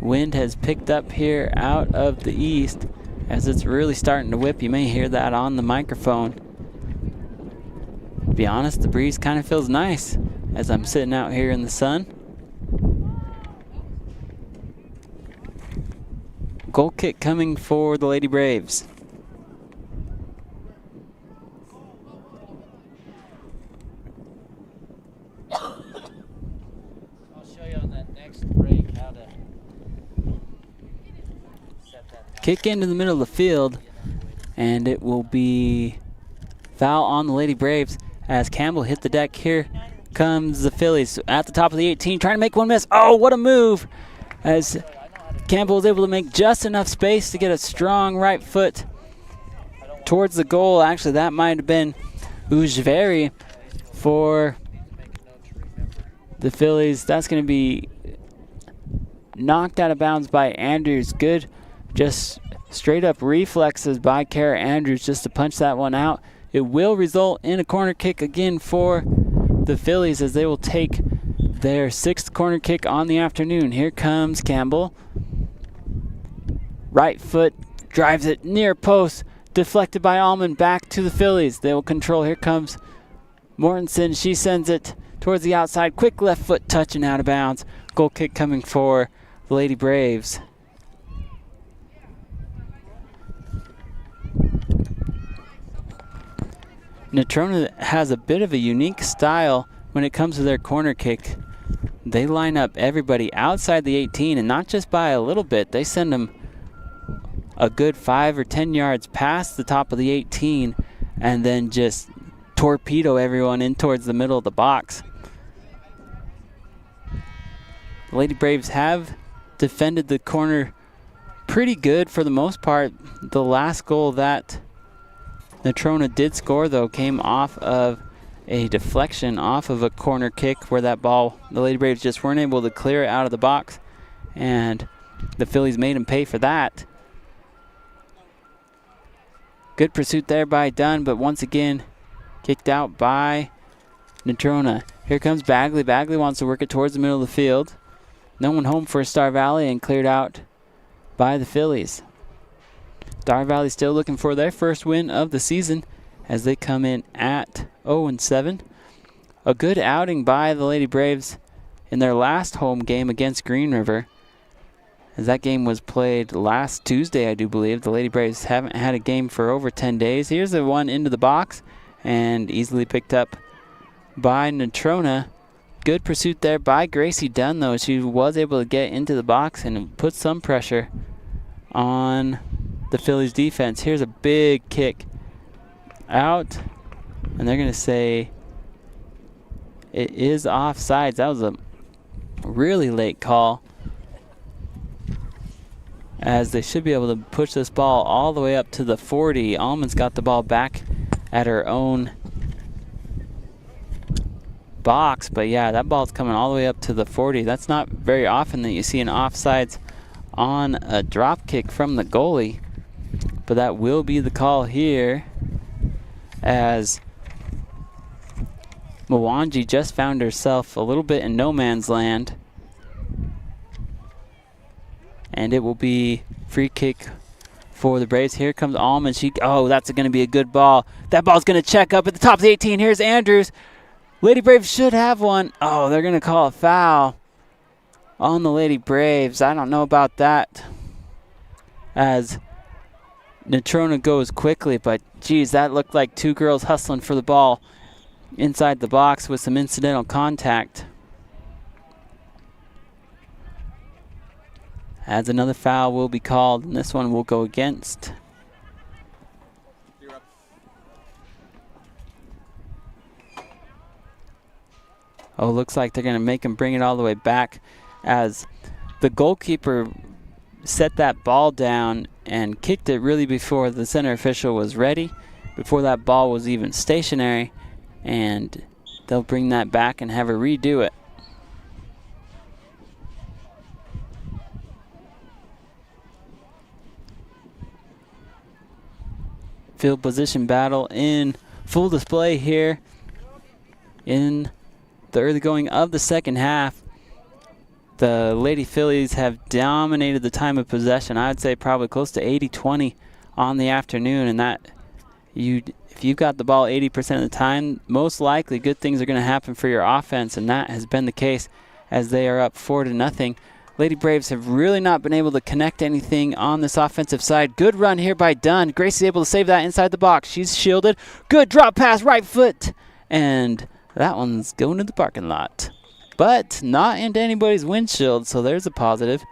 Wind has picked up here out of the east as it's really starting to whip. You may hear that on the microphone. To be honest, the breeze kind of feels nice as I'm sitting out here in the sun. Goal kick coming for the Lady Braves. I'll show you on that next break how to set that. Kick into the middle of the field, and it will be foul on the Lady Braves as Campbell hit the deck. Here comes the Phillies at the top of the 18, trying to make one miss. Oh, what a move! As Campbell was able to make just enough space to get a strong right foot towards the goal. Actually, that might have been Ujveri for the Phillies. That's going to be knocked out of bounds by Andrews. Good, just straight up reflexes by Kara Andrews just to punch that one out. It will result in a corner kick again for the Phillies as they will take their 6th corner kick on the afternoon. Here comes Campbell. Right foot drives it near post, deflected by Allman, back to the Phillies. They will control. Here comes Mortensen. She sends it towards the outside. Quick left foot touching out of bounds. Goal kick coming for the Lady Braves. Natrona has a bit of a unique style when it comes to their corner kick. They line up everybody outside the 18, and not just by a little bit. They send them a good 5 or 10 yards past the top of the 18 and then just torpedo everyone in towards the middle of the box. The Lady Braves have defended the corner pretty good for the most part. The last goal that Natrona did score, though, came off of a deflection off of a corner kick where that ball, the Lady Braves just weren't able to clear it out of the box, and the Phillies made them pay for that. Good pursuit there by Dunn, but once again kicked out by Natrona. Here comes Bagley. Bagley wants to work it towards the middle of the field. No one home for Star Valley, and cleared out by the Phillies. Star Valley still looking for their first win of the season as they come in at 0-7. A good outing by the Lady Braves in their last home game against Green River, as that game was played last Tuesday, I do believe. The Lady Braves haven't had a game for over 10 days. Here's the one into the box and easily picked up by Natrona. Good pursuit there by Gracie Dunn, though. She was able to get into the box and put some pressure on the Phillies defense. Here's a big kick out, and they're going to say it is offsides. That was a really late call, as they should be able to push this ball all the way up to the 40. Almond's got the ball back at her own box, but yeah, that ball's coming all the way up to the 40. That's not very often that you see an offsides on a drop kick from the goalie, but that will be the call here, as Mwangi just found herself a little bit in no man's land. And it will be free kick for the Braves. Here comes Allman. Oh, that's going to be a good ball. That ball's going to check up at the top of the 18. Here's Andrews. Lady Braves should have one. Oh, they're going to call a foul on the Lady Braves. I don't know about that, as Natrona goes quickly, but geez, that looked like two girls hustling for the ball inside the box with some incidental contact. As another foul will be called, and this one will go against. Oh, looks like they're going to make him bring it all the way back, as the goalkeeper set that ball down and kicked it really before the center official was ready, before that ball was even stationary, and they'll bring that back and have her redo it. Field position battle in full display here in the early going of the second half, the Lady Phillies have dominated the time of possession. I would say probably close to 80-20 on the afternoon, and that if you've got the ball 80% of the time, most likely good things are going to happen for your offense, and that has been the case as they are up 4-0. Lady Braves have really not been able to connect anything on this offensive side. Good run here by Dunn. Grace is able to save that inside the box. She's shielded. Good drop pass, right foot, and that one's going to the parking lot. But not into anybody's windshield, so there's a positive.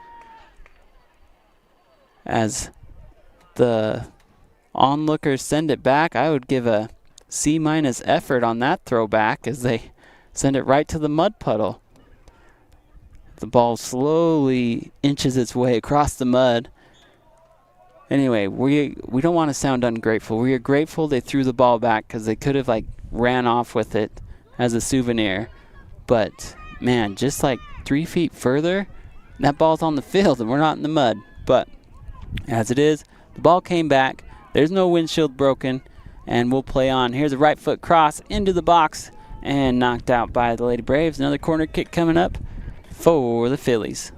As the onlookers send it back, I would give a C- effort on that throwback as they send it right to the mud puddle. The ball slowly inches its way across the mud. Anyway, we don't want to sound ungrateful. We are grateful they threw the ball back because they could have ran off with it as a souvenir. But man, just 3 feet further, that ball's on the field and we're not in the mud. But as it is, the ball came back. There's no windshield broken, and we'll play on. Here's a right foot cross into the box and knocked out by the Lady Braves. Another corner kick coming up for the Phillies.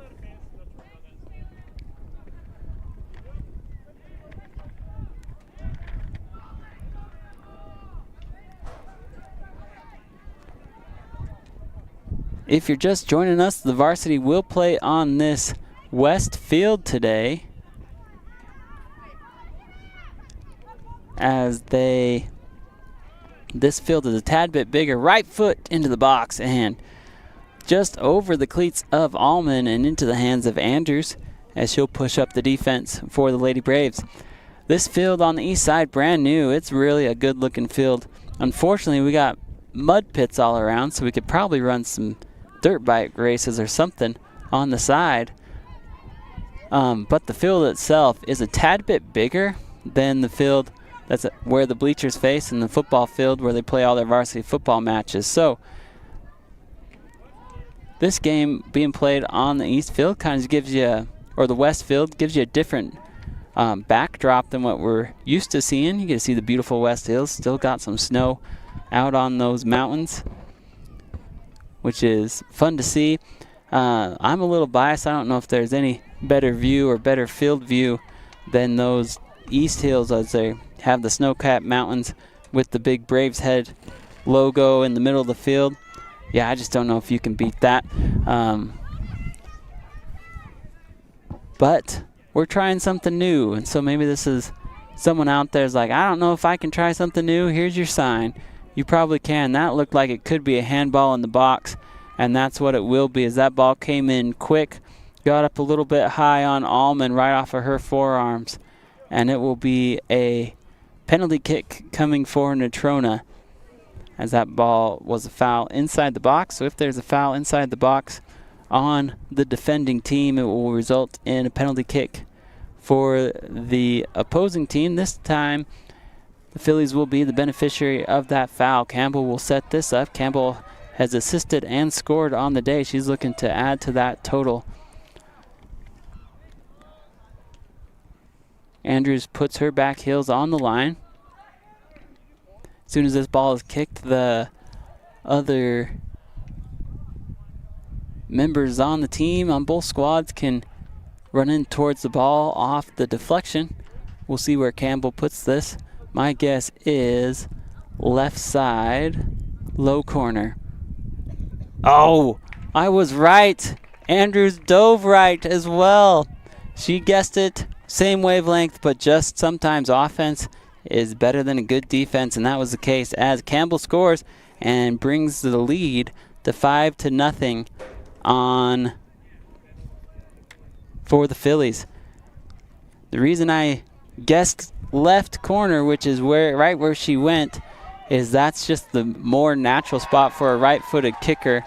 If you're just joining us, the varsity will play on this west field today as this field is a tad bit bigger. Right foot into the box and just over the cleats of Allman and into the hands of Andrews as she'll push up the defense for the Lady Braves. This field on the east side, brand new. It's really a good looking field. Unfortunately, we got mud pits all around, so we could probably run some dirt bike races or something on the side. But the field itself is a tad bit bigger than the field that's where the bleachers face and the football field where they play all their varsity football matches. So this game being played on the east field kind of gives you, or the west field, gives you a different backdrop than what we're used to seeing. You get to see the beautiful West Hills. Still got some snow out on those mountains, which is fun to see. I'm a little biased. I don't know if there's any better view or better field view than those east hills as they have the snow-capped mountains with the big Braves Head logo in the middle of the field. Yeah, I just don't know if you can beat that. But we're trying something new, and so maybe this is someone out there's like, I don't know if I can try something new. Here's your sign. You probably can. That looked like it could be a handball in the box, and that's what it will be as that ball came in quick, got up a little bit high on Allman right off of her forearms, and it will be a penalty kick coming for Natrona as that ball was a foul inside the box. So if there's a foul inside the box on the defending team, it will result in a penalty kick for the opposing team. This time, the Phillies will be the beneficiary of that foul. Campbell will set this up. Campbell has assisted and scored on the day. She's looking to add to that total. Andrews puts her back heels on the line. As soon as this ball is kicked, the other members on the team, on both squads, can run in towards the ball off the deflection. We'll see where Campbell puts this. My guess is left side, low corner. Oh, I was right. Andrews dove right as well. She guessed it. Same wavelength, but just sometimes offense is better than a good defense, and that was the case as Campbell scores and brings the lead to 5-0 on for the Phillies. The reason I guessed left corner, which is right where she went, is that's just the more natural spot for a right-footed kicker.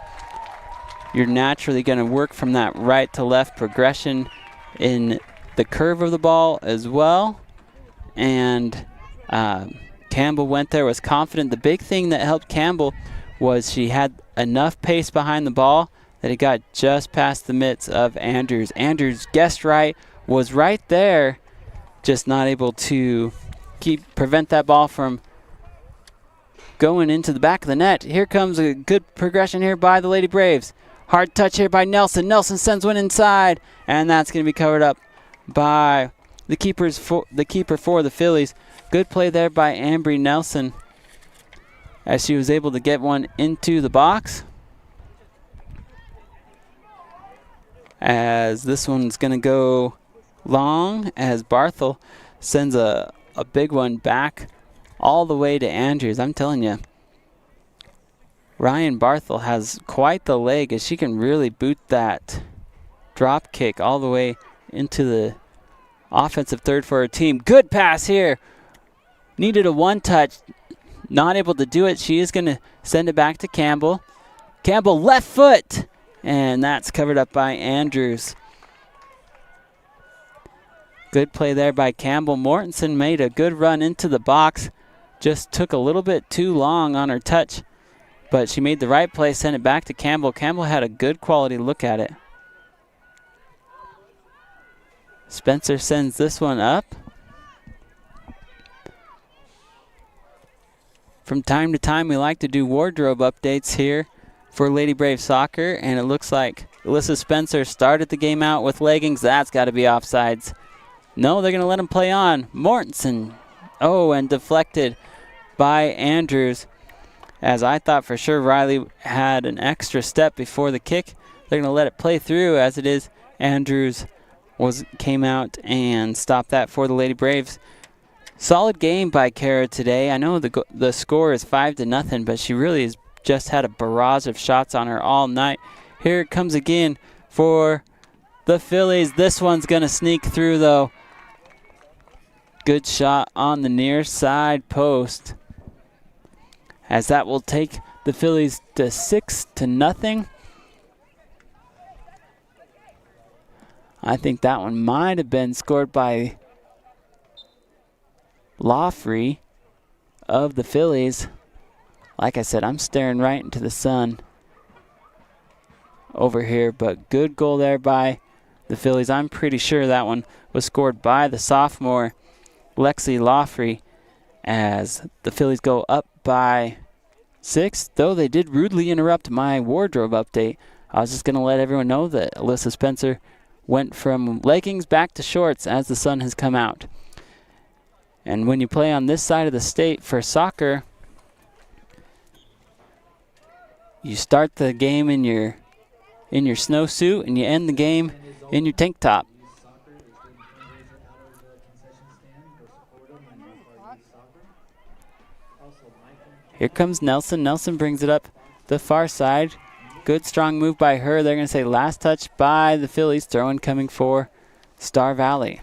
You're naturally going to work from that right to left progression in the curve of the ball as well. And Campbell went there, was confident. The big thing that helped Campbell was she had enough pace behind the ball that it got just past the mitts of Andrews. Andrews guessed right, was right there, just not able to prevent that ball from going into the back of the net. Here comes a good progression here by the Lady Braves. Hard touch here by Nelson. Nelson sends one inside, and that's going to be covered up by the keeper for the Phillies. Good play there by Ambry Nelson as she was able to get one into the box. As this one's going to go long as Barthel sends a big one back all the way to Andrews. I'm telling you, Ryan Barthel has quite the leg as she can really boot that drop kick all the way into the offensive third for her team. Good pass here. Needed a one touch. Not able to do it. She is going to send it back to Campbell. Campbell left foot. And that's covered up by Andrews. Good play there by Campbell. Mortensen made a good run into the box. Just took a little bit too long on her touch. But she made the right play, sent it back to Campbell. Campbell had a good quality look at it. Spencer sends this one up. From time to time, we like to do wardrobe updates here for Lady Brave Soccer, and it looks like Alyssa Spencer started the game out with leggings. That's got to be offsides. No, they're going to let him play on. Mortensen. Oh, and deflected by Andrews. As I thought for sure Riley had an extra step before the kick. They're going to let it play through as it is. Andrews came out and stopped that for the Lady Braves. Solid game by Kara today. I know the score is 5-0, but she really has just had a barrage of shots on her all night. Here it comes again for the Phillies. This one's going to sneak through, though. Good shot on the near side post, as that will take the Phillies to 6-0. I think that one might have been scored by Lawfrey of the Phillies. Like I said, I'm staring right into the sun over here, but good goal there by the Phillies. I'm pretty sure that one was scored by the sophomore Lexi Lawfrey, as the Phillies go up by 6, though they did rudely interrupt my wardrobe update. I was just going to let everyone know that Alyssa Spencer went from leggings back to shorts as the sun has come out. And when you play on this side of the state for soccer, you start the game in your snowsuit and you end the game in your tank top. Here comes Nelson. Nelson brings it up the far side. Good strong move by her. They're going to say last touch by the Phillies. Throw-in coming for Star Valley.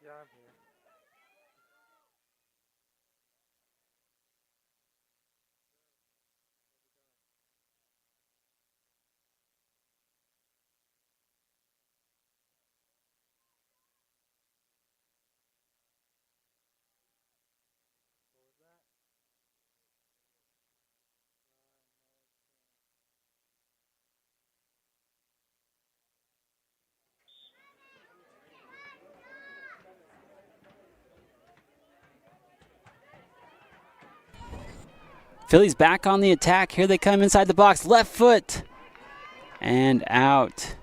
Yeah, I'm here. Phillies back on the attack. Here they come inside the box. Left foot. And out.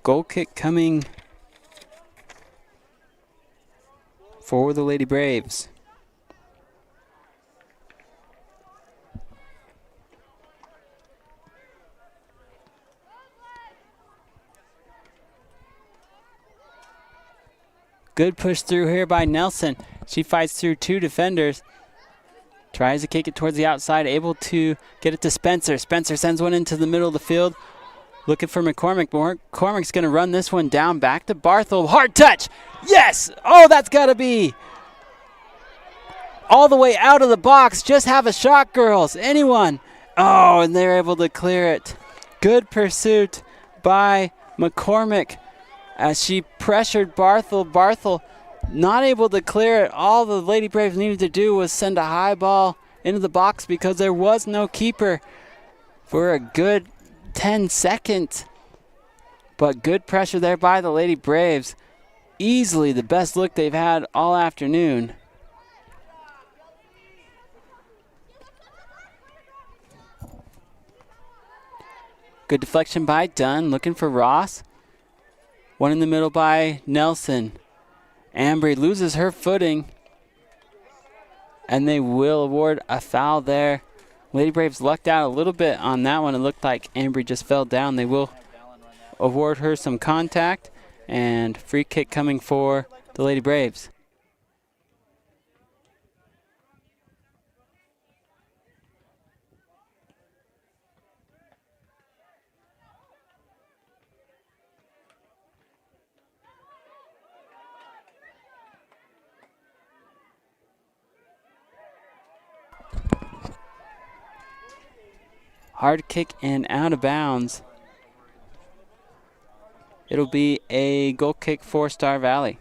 Goal kick coming for the Lady Braves. Good push through here by Nelson. She fights through two defenders. Tries to kick it towards the outside, able to get it to Spencer. Spencer sends one into the middle of the field. Looking for McCormick. McCormick's going to run this one down. Back to Barthel. Hard touch. Yes! Oh, that's got to be all the way out of the box. Just have a shot, girls. Anyone. Oh, and they're able to clear it. Good pursuit by McCormick as she pressured Barthel. Barthel not able to clear it. All the Lady Braves needed to do was send a high ball into the box because there was no keeper for a good 10 seconds. But good pressure there by the Lady Braves. Easily the best look they've had all afternoon. Good deflection by Dunn, looking for Ross. One in the middle by Nelson. Ambry loses her footing, and they will award a foul there. Lady Braves lucked out a little bit on that one. It looked like Ambry just fell down. They will award her some contact, and free kick coming for the Lady Braves. Hard kick and out of bounds. It'll be a goal kick for Star Valley.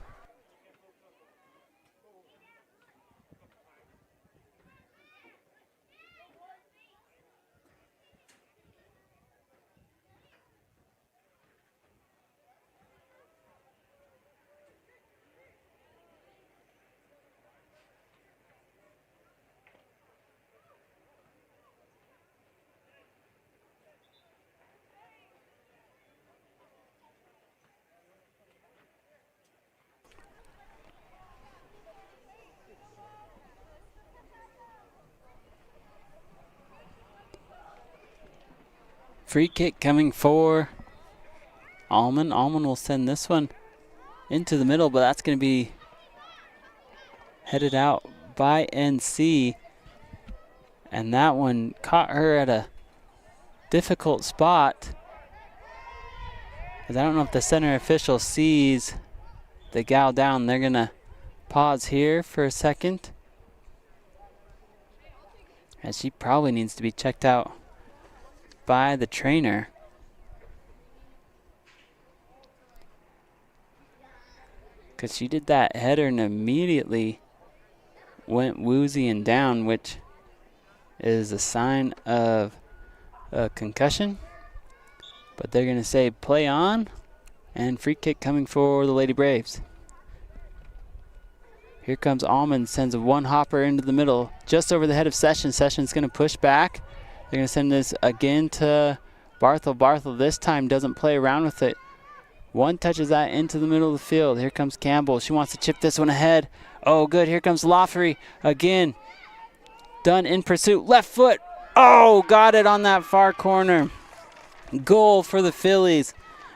Free kick coming for Allman. Allman will send this one into the middle, but that's going to be headed out by NC. And that one caught her at a difficult spot. Because I don't know if the center official sees the gal down. They're going to pause here for a second, as she probably needs to be checked out by the trainer. Because she did that header and immediately went woozy and down, which is a sign of a concussion. But they're going to say play on, and free kick coming for the Lady Braves. Here comes Allman, sends a one hopper into the middle, just over the head of Sessions. Sessions going to push back. They're going to send this again to Barthel. Barthel this time doesn't play around with it. One touches that into the middle of the field. Here comes Campbell. She wants to chip this one ahead. Oh, good. Here comes Loffery again. Dunn in pursuit. Left foot. Oh, got it on that far corner. Goal for the Phillies,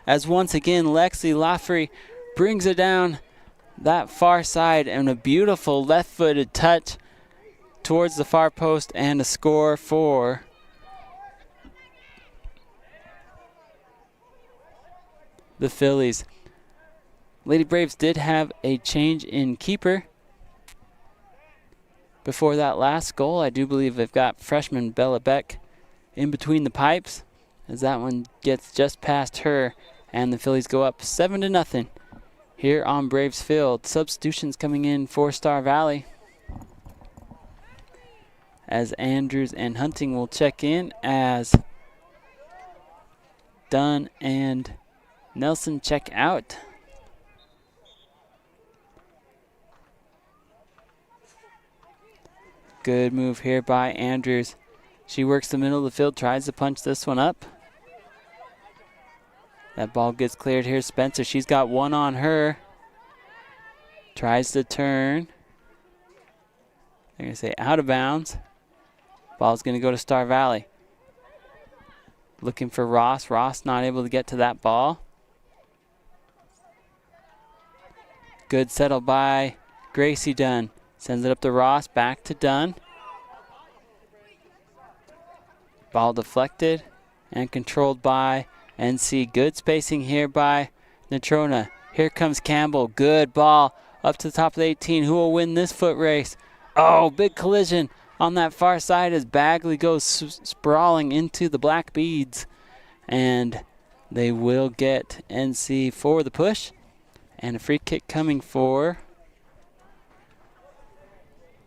as once again Lexi Loffery brings it down that far side, and a beautiful left-footed touch towards the far post, and a score for the Phillies. Lady Braves did have a change in keeper before that last goal. I do believe they've got freshman Bella Beck in between the pipes, as that one gets just past her, and the Phillies go up 7-0 here on Braves Field. Substitutions coming in for Star Valley, as Andrews and Hunting will check in, as Dunn and Nelson check out. Good move here by Andrews. She works the middle of the field, tries to punch this one up. That ball gets cleared here. Spencer, she's got one on her. Tries to turn. They're going to say out of bounds. Ball's going to go to Star Valley. Looking for Ross. Ross not able to get to that ball. Good settle by Gracie Dunn. Sends it up to Ross, back to Dunn. Ball deflected and controlled by NC. Good spacing here by Natrona. Here comes Campbell. Good ball up to the top of the 18. Who will win this foot race? Oh, big collision on that far side as Bagley goes sprawling into the black beads. And they will get NC for the push. And a free kick coming for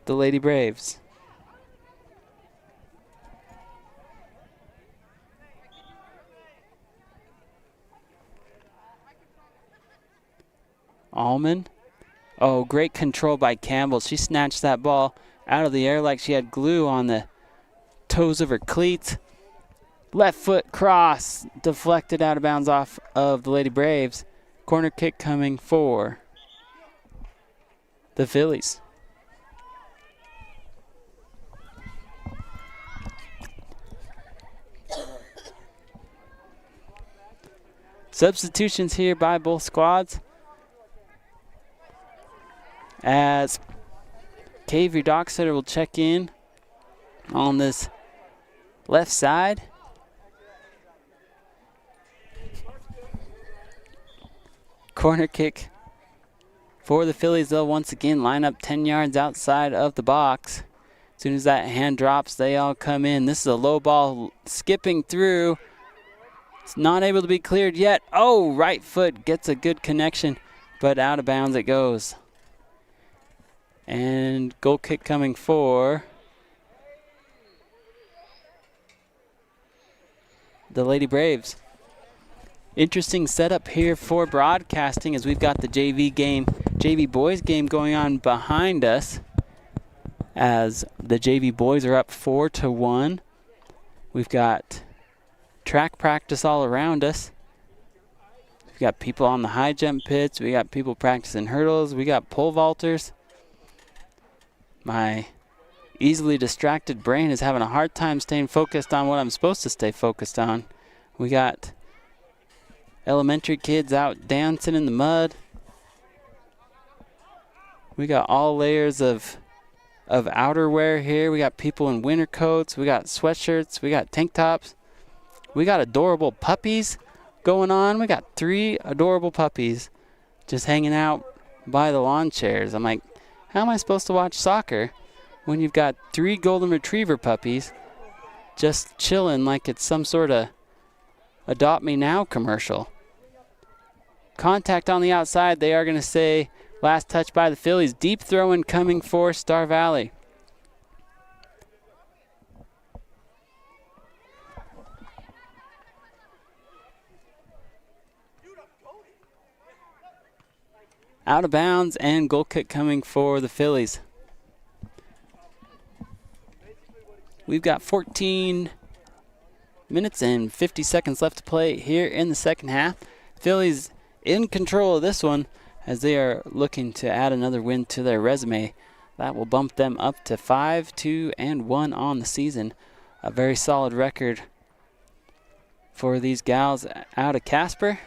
the Lady Braves. Allman. Oh, great control by Campbell. She snatched that ball out of the air like she had glue on the toes of her cleats. Left foot cross, deflected out of bounds off of the Lady Braves. Corner kick coming for the Phillies. Substitutions here by both squads, as Kaveri Docksetter will check in on this left side. Corner kick for the Phillies. They'll once again line up 10 yards outside of the box. As soon as that hand drops, they all come in. This is a low ball skipping through. It's not able to be cleared yet. Oh, right foot gets a good connection, but out of bounds it goes. And goal kick coming for the Lady Braves. Interesting setup here for broadcasting as we've got the JV boys game going on behind us, as the JV boys are up 4-1. We've got track practice all around us. We got people on the high jump pits. We got people practicing hurdles. We got pole vaulters. My easily distracted brain is having a hard time staying focused on what I'm supposed to stay focused on. We got elementary kids out dancing in the mud. We got all layers of outerwear here. We got people in winter coats. We got sweatshirts. We got tank tops. We got adorable puppies going on. We got 3 adorable puppies just hanging out by the lawn chairs. I'm like, how am I supposed to watch soccer when you've got 3 golden retriever puppies just chilling like it's some sort of Adopt Me Now commercial? Contact on the outside. They are going to say last touch by the Phillies. Deep throw-in coming for Star Valley. Out of bounds and goal kick coming for the Phillies. We've got 14 minutes and 50 seconds left to play here in the second half. Phillies in control of this one as they are looking to add another win to their resume. That will bump them up to 5-2-1 on the season. A very solid record for these gals out of Casper.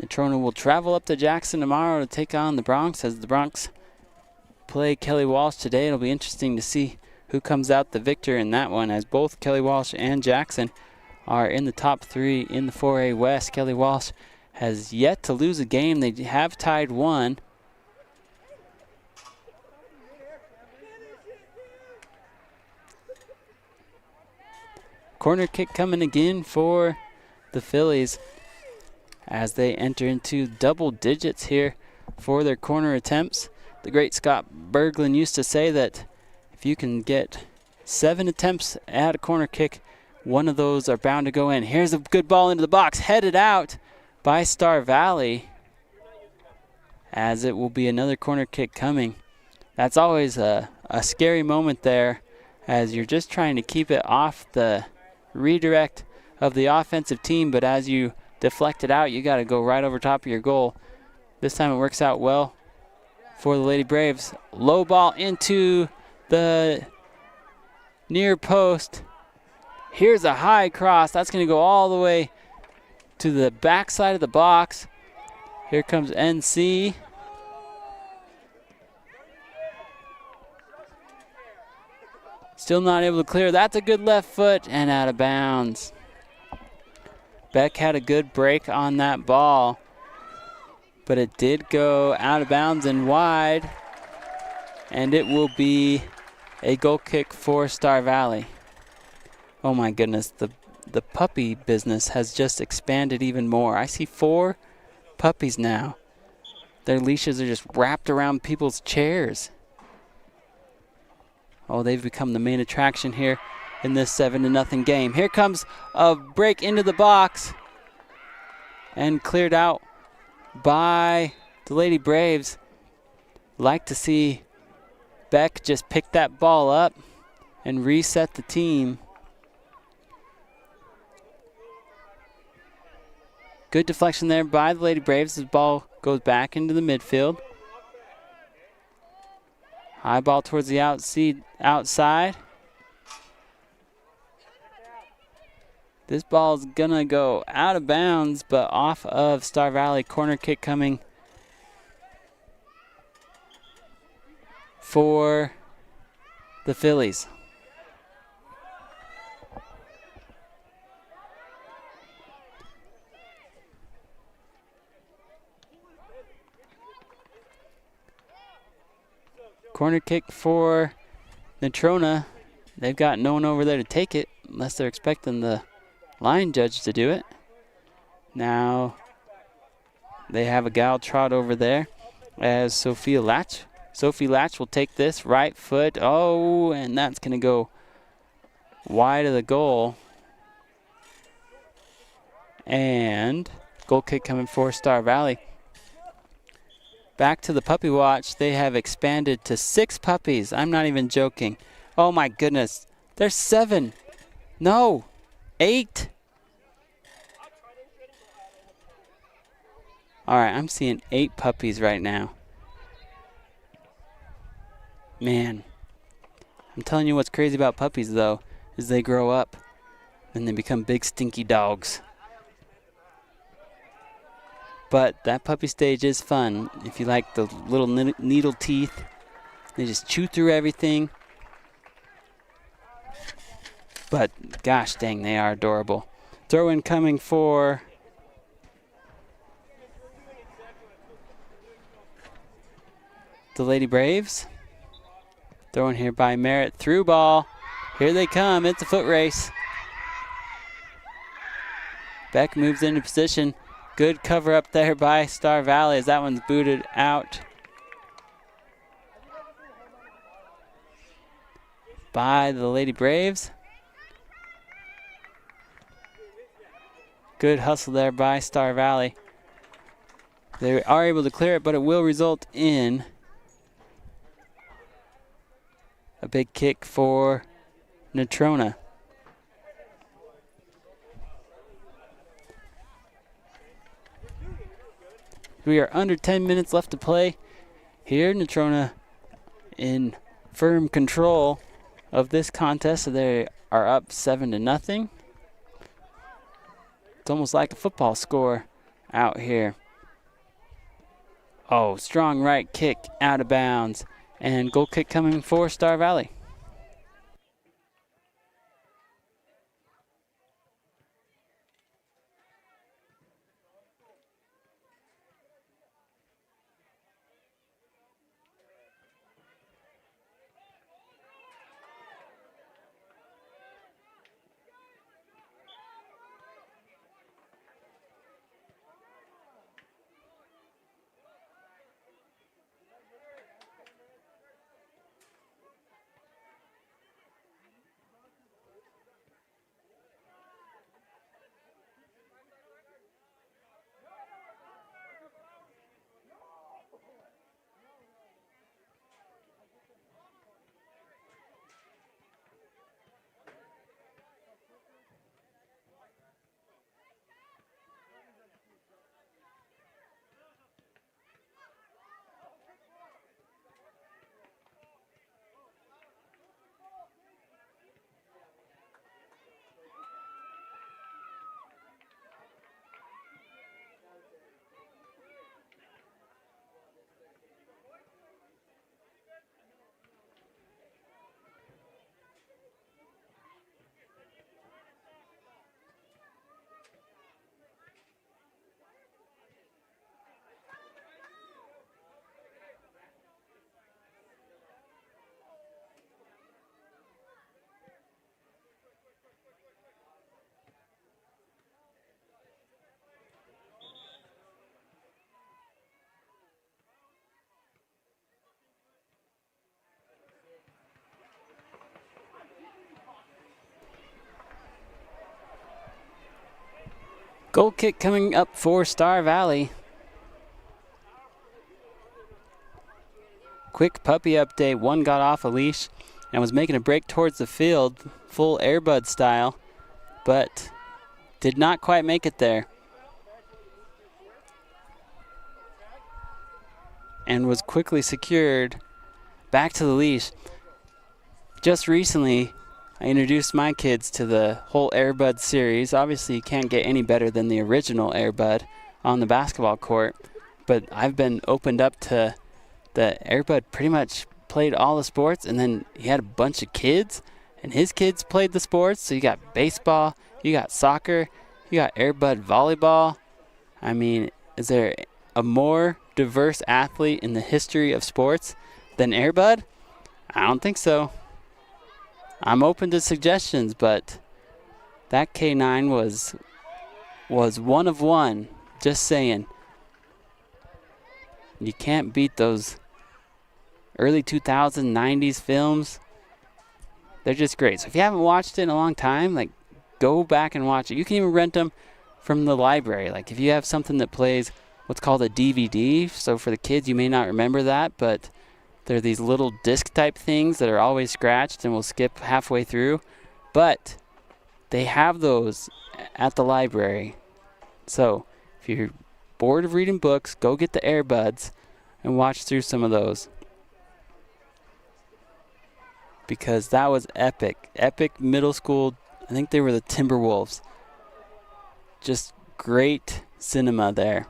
Natrona will travel up to Jackson tomorrow to take on the Bronx as the Bronx play Kelly Walsh today. It'll be interesting to see who comes out the victor in that one, as both Kelly Walsh and Jackson are in the top 3 in the 4A West. Kelly Walsh has yet to lose a game. They have tied 1. Corner kick coming again for the Phillies as they enter into double digits here for their corner attempts. The great Scott Berglund used to say that if you can get 7 attempts at a corner kick one of those are bound to go in. Here's a good ball into the box, headed out by Star Valley, as it will be another corner kick coming. That's always a scary moment there, as you're just trying to keep it off the redirect of the offensive team, but as you deflect it out, you got to go right over top of your goal. This time it works out well for the Lady Braves. Low ball into the near post. Here's a high cross. That's going to go all the way to the back side of the box. Here comes NC. Still not able to clear. That's a good left foot and out of bounds. Beck had a good break on that ball, but it did go out of bounds and wide, and it will be a goal kick for Star Valley. Oh my goodness, the puppy business has just expanded even more. I see 4 puppies now. Their leashes are just wrapped around people's chairs. Oh, they've become the main attraction here in this 7-0 game. Here comes a break into the box and cleared out by the Lady Braves. Like to see Beck just pick that ball up and reset the team. Good deflection there by the Lady Braves. The ball goes back into the midfield. High ball towards the outside. This ball is going to go out of bounds, but off of Star Valley. Corner kick coming for the Phillies. Corner kick for Natrona. They've got no one over there to take it unless they're expecting the line judge to do it. Now they have a gal trot over there as Sophie Latch will take this right foot. Oh, and that's going to go wide of the goal. And goal kick coming for Star Valley. Back to the puppy watch. They have expanded to 6 puppies. I'm not even joking. Oh my goodness. There's 7. No. 8. All right, I'm seeing 8 puppies right now. Man. I'm telling you what's crazy about puppies, though, is they grow up and they become big stinky dogs. But that puppy stage is fun. If you like the little needle teeth, they just chew through everything. But gosh dang, they are adorable. Throw in coming for the Lady Braves. Throw in here by Merritt. Through ball. Here they come. It's a foot race. Beck moves into position. Good cover up there by Star Valley as that one's booted out by the Lady Braves. Good hustle there by Star Valley. They are able to clear it, but it will result in a big kick for Natrona. We are under 10 minutes left to play here. Natrona in firm control of this contest, so they are up 7-0. It's almost like a football score out here. Oh, strong right kick out of bounds, and goal kick coming for Star Valley. Goal kick coming up for Star Valley. Quick puppy update. One got off a leash and was making a break towards the field, full Airbud style, but did not quite make it there. And was quickly secured back to the leash. Just recently, I introduced my kids to the whole Airbud series. Obviously, you can't get any better than the original Airbud on the basketball court, but I've been opened up to the Airbud. Pretty much played all the sports, and then he had a bunch of kids, and his kids played the sports. So you got baseball, you got soccer, you got Airbud volleyball. I mean, is there a more diverse athlete in the history of sports than Airbud? I don't think so. I'm open to suggestions, but that K9 was one of one. Just saying. You can't beat those early 2000s, 90s films. They're just great. So if you haven't watched it in a long time, like, go back and watch it. You can even rent them from the library. Like, if you have something that plays what's called a DVD, so for the kids, you may not remember that, but they're these little disc type things that are always scratched and will skip halfway through. But they have those at the library. So if you're bored of reading books, go get the Airbuds and watch through some of those. Because that was epic. Epic middle school. I think they were the Timberwolves. Just great cinema there.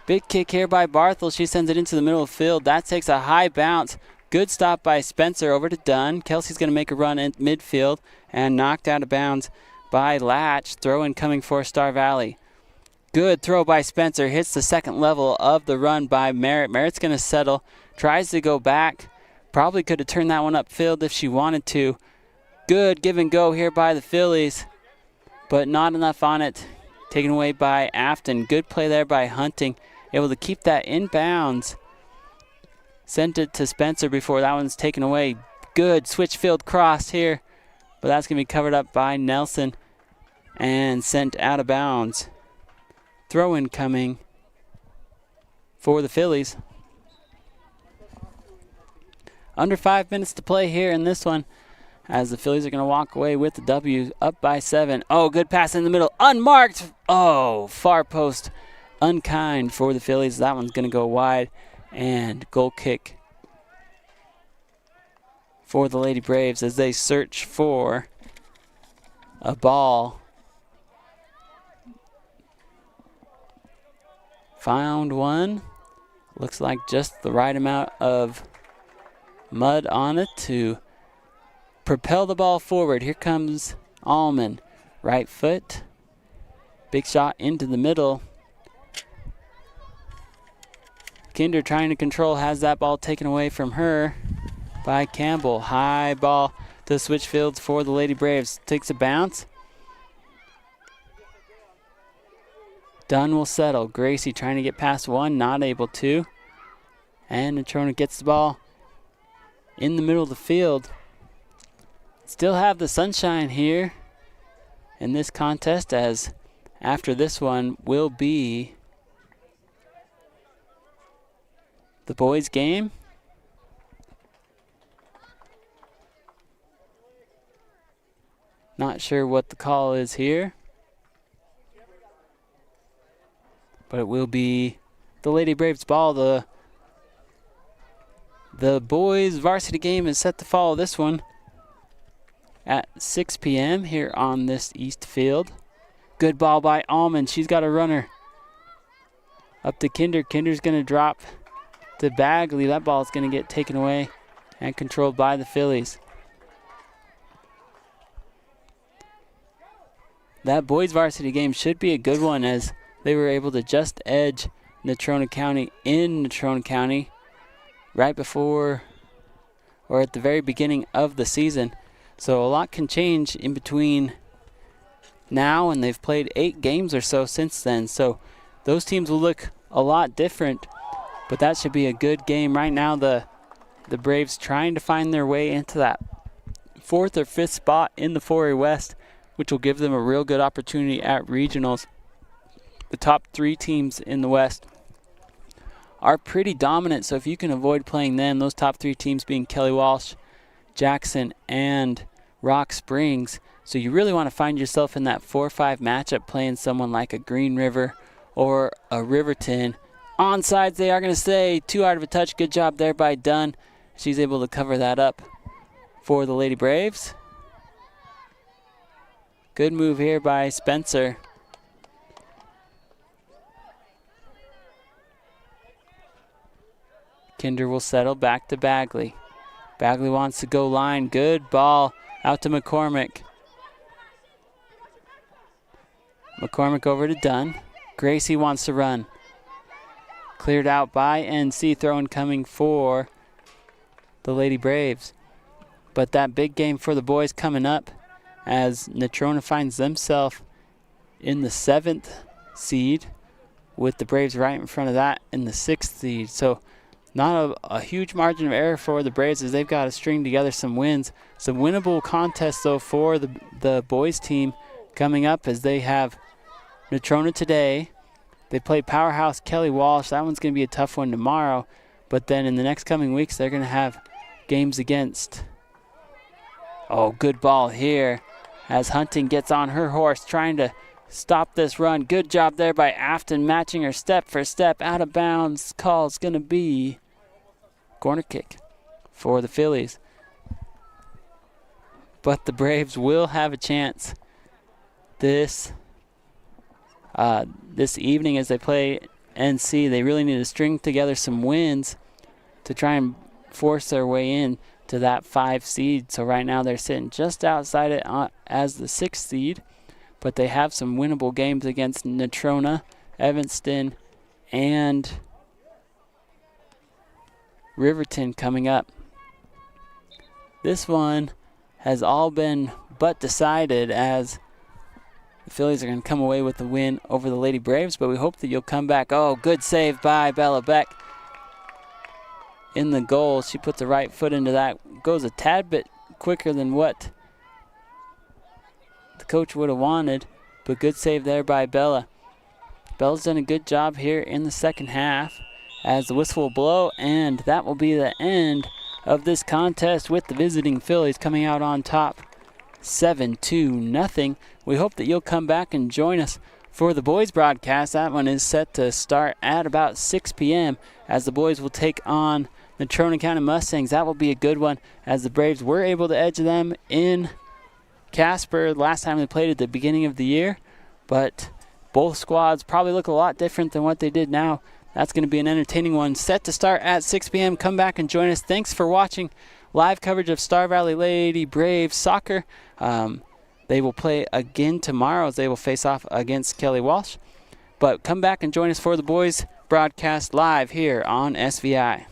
Big kick here by Barthel. She sends it into the middle of the field. That takes a high bounce. Good stop by Spencer over to Dunn. Kelsey's going to make a run in midfield and knocked out of bounds by Latch. Throw in coming for Star Valley. Good throw by Spencer. Hits the second level of the run by Merritt. Merritt's going to settle. Tries to go back. Probably could have turned that one upfield if she wanted to. Good give and go here by the Phillies, but not enough on it. Taken away by Afton. Good play there by Hunting. Able to keep that in bounds. Sent it to Spencer before that one's taken away. Good switch field cross here, but that's going to be covered up by Nelson and sent out of bounds. Throw in coming for the Phillies. Under 5 minutes to play here in this one, as the Phillies are going to walk away with the W, up by 7. Oh, good pass in the middle. Unmarked. Oh, far post. Unkind for the Phillies. That one's going to go wide. And goal kick for the Lady Braves as they search for a ball. Found one. Looks like just the right amount of mud on it to propel the ball forward. Here comes Allman. Right foot. Big shot into the middle. Kinder trying to control, has that ball taken away from her by Campbell. High ball to switch fields for the Lady Braves. Takes a bounce. Dunn will settle. Gracie trying to get past one, not able to. And Natrona gets the ball in the middle of the field. Still have the sunshine here in this contest, as after this one will be the boys' game. Not sure what the call is here, but it will be the Lady Braves ball. The boys' varsity game is set to follow this one at 6 p.m. here on this east field. Good ball by Allman. She's got a runner. Up to Kinder. Kinder's going to drop to Bagley. That ball is going to get taken away and controlled by the Phillies. That boys varsity game should be a good one, as they were able to just edge Natrona County in Natrona County right before or at the very beginning of the season. So a lot can change in between now, and they've played 8 games or so since then. So those teams will look a lot different. But that should be a good game. Right now, the Braves trying to find their way into that 4th or 5th spot in the 4A West, which will give them a real good opportunity at regionals. the top 3 teams in the West are pretty dominant. So if you can avoid playing them, those top 3 teams being Kelly Walsh, Jackson, and Rock Springs. So you really want to find yourself in that 4-5 matchup playing someone like a Green River or a Riverton. Onsides, they are going to say 2 out of a touch. Good job there by Dunn. She's able to cover that up for the Lady Braves. Good move here by Spencer. Kinder will settle back to Bagley. Bagley wants to go line. Good ball out to McCormick. McCormick over to Dunn. Gracie wants to run. Cleared out by NC. Throw incoming for the Lady Braves. But that big game for the boys coming up as Natrona finds themselves in the 7th seed with the Braves right in front of that in the 6th seed. So not a huge margin of error for the Braves as they've got to string together some wins. Some winnable contests, though, for the boys team coming up as they have Natrona today. They play Powerhouse Kelly Walsh. That one's going to be a tough one tomorrow. But then in the next coming weeks, they're going to have games against. Oh, good ball here as Hunting gets on her horse trying to stop this run. Good job there by Afton, matching her step for step. Out of bounds. Call's going to be corner kick for the Phillies. But the Braves will have a chance this evening as they play NC. They really need to string together some wins to try and force their way in to that 5 seed. So right now they're sitting just outside it as the 6th seed, but they have some winnable games against Natrona, Evanston, and Riverton coming up. This one has all been but decided as the Phillies are going to come away with the win over the Lady Braves, but we hope that you'll come back. Oh, good save by Bella Beck in the goal. She put the right foot into that. Goes a tad bit quicker than what the coach would have wanted, but good save there by Bella. Bella's done a good job here in the second half as the whistle will blow, and that will be the end of this contest with the visiting Phillies coming out on top 7-0. We hope that you'll come back and join us for the boys broadcast. That one is set to start at about 6 p.m. as the boys will take on the Natrona County Mustangs. That will be a good one as the Braves were able to edge them in Casper last time they played at the beginning of the year, but both squads probably look a lot different than what they did now. That's going to be an entertaining one set to start at 6 p.m. Come back and join us. Thanks for watching live coverage of Star Valley Lady Braves soccer. They will play again tomorrow as they will face off against Kelly Walsh. But come back and join us for the boys broadcast live here on SVI.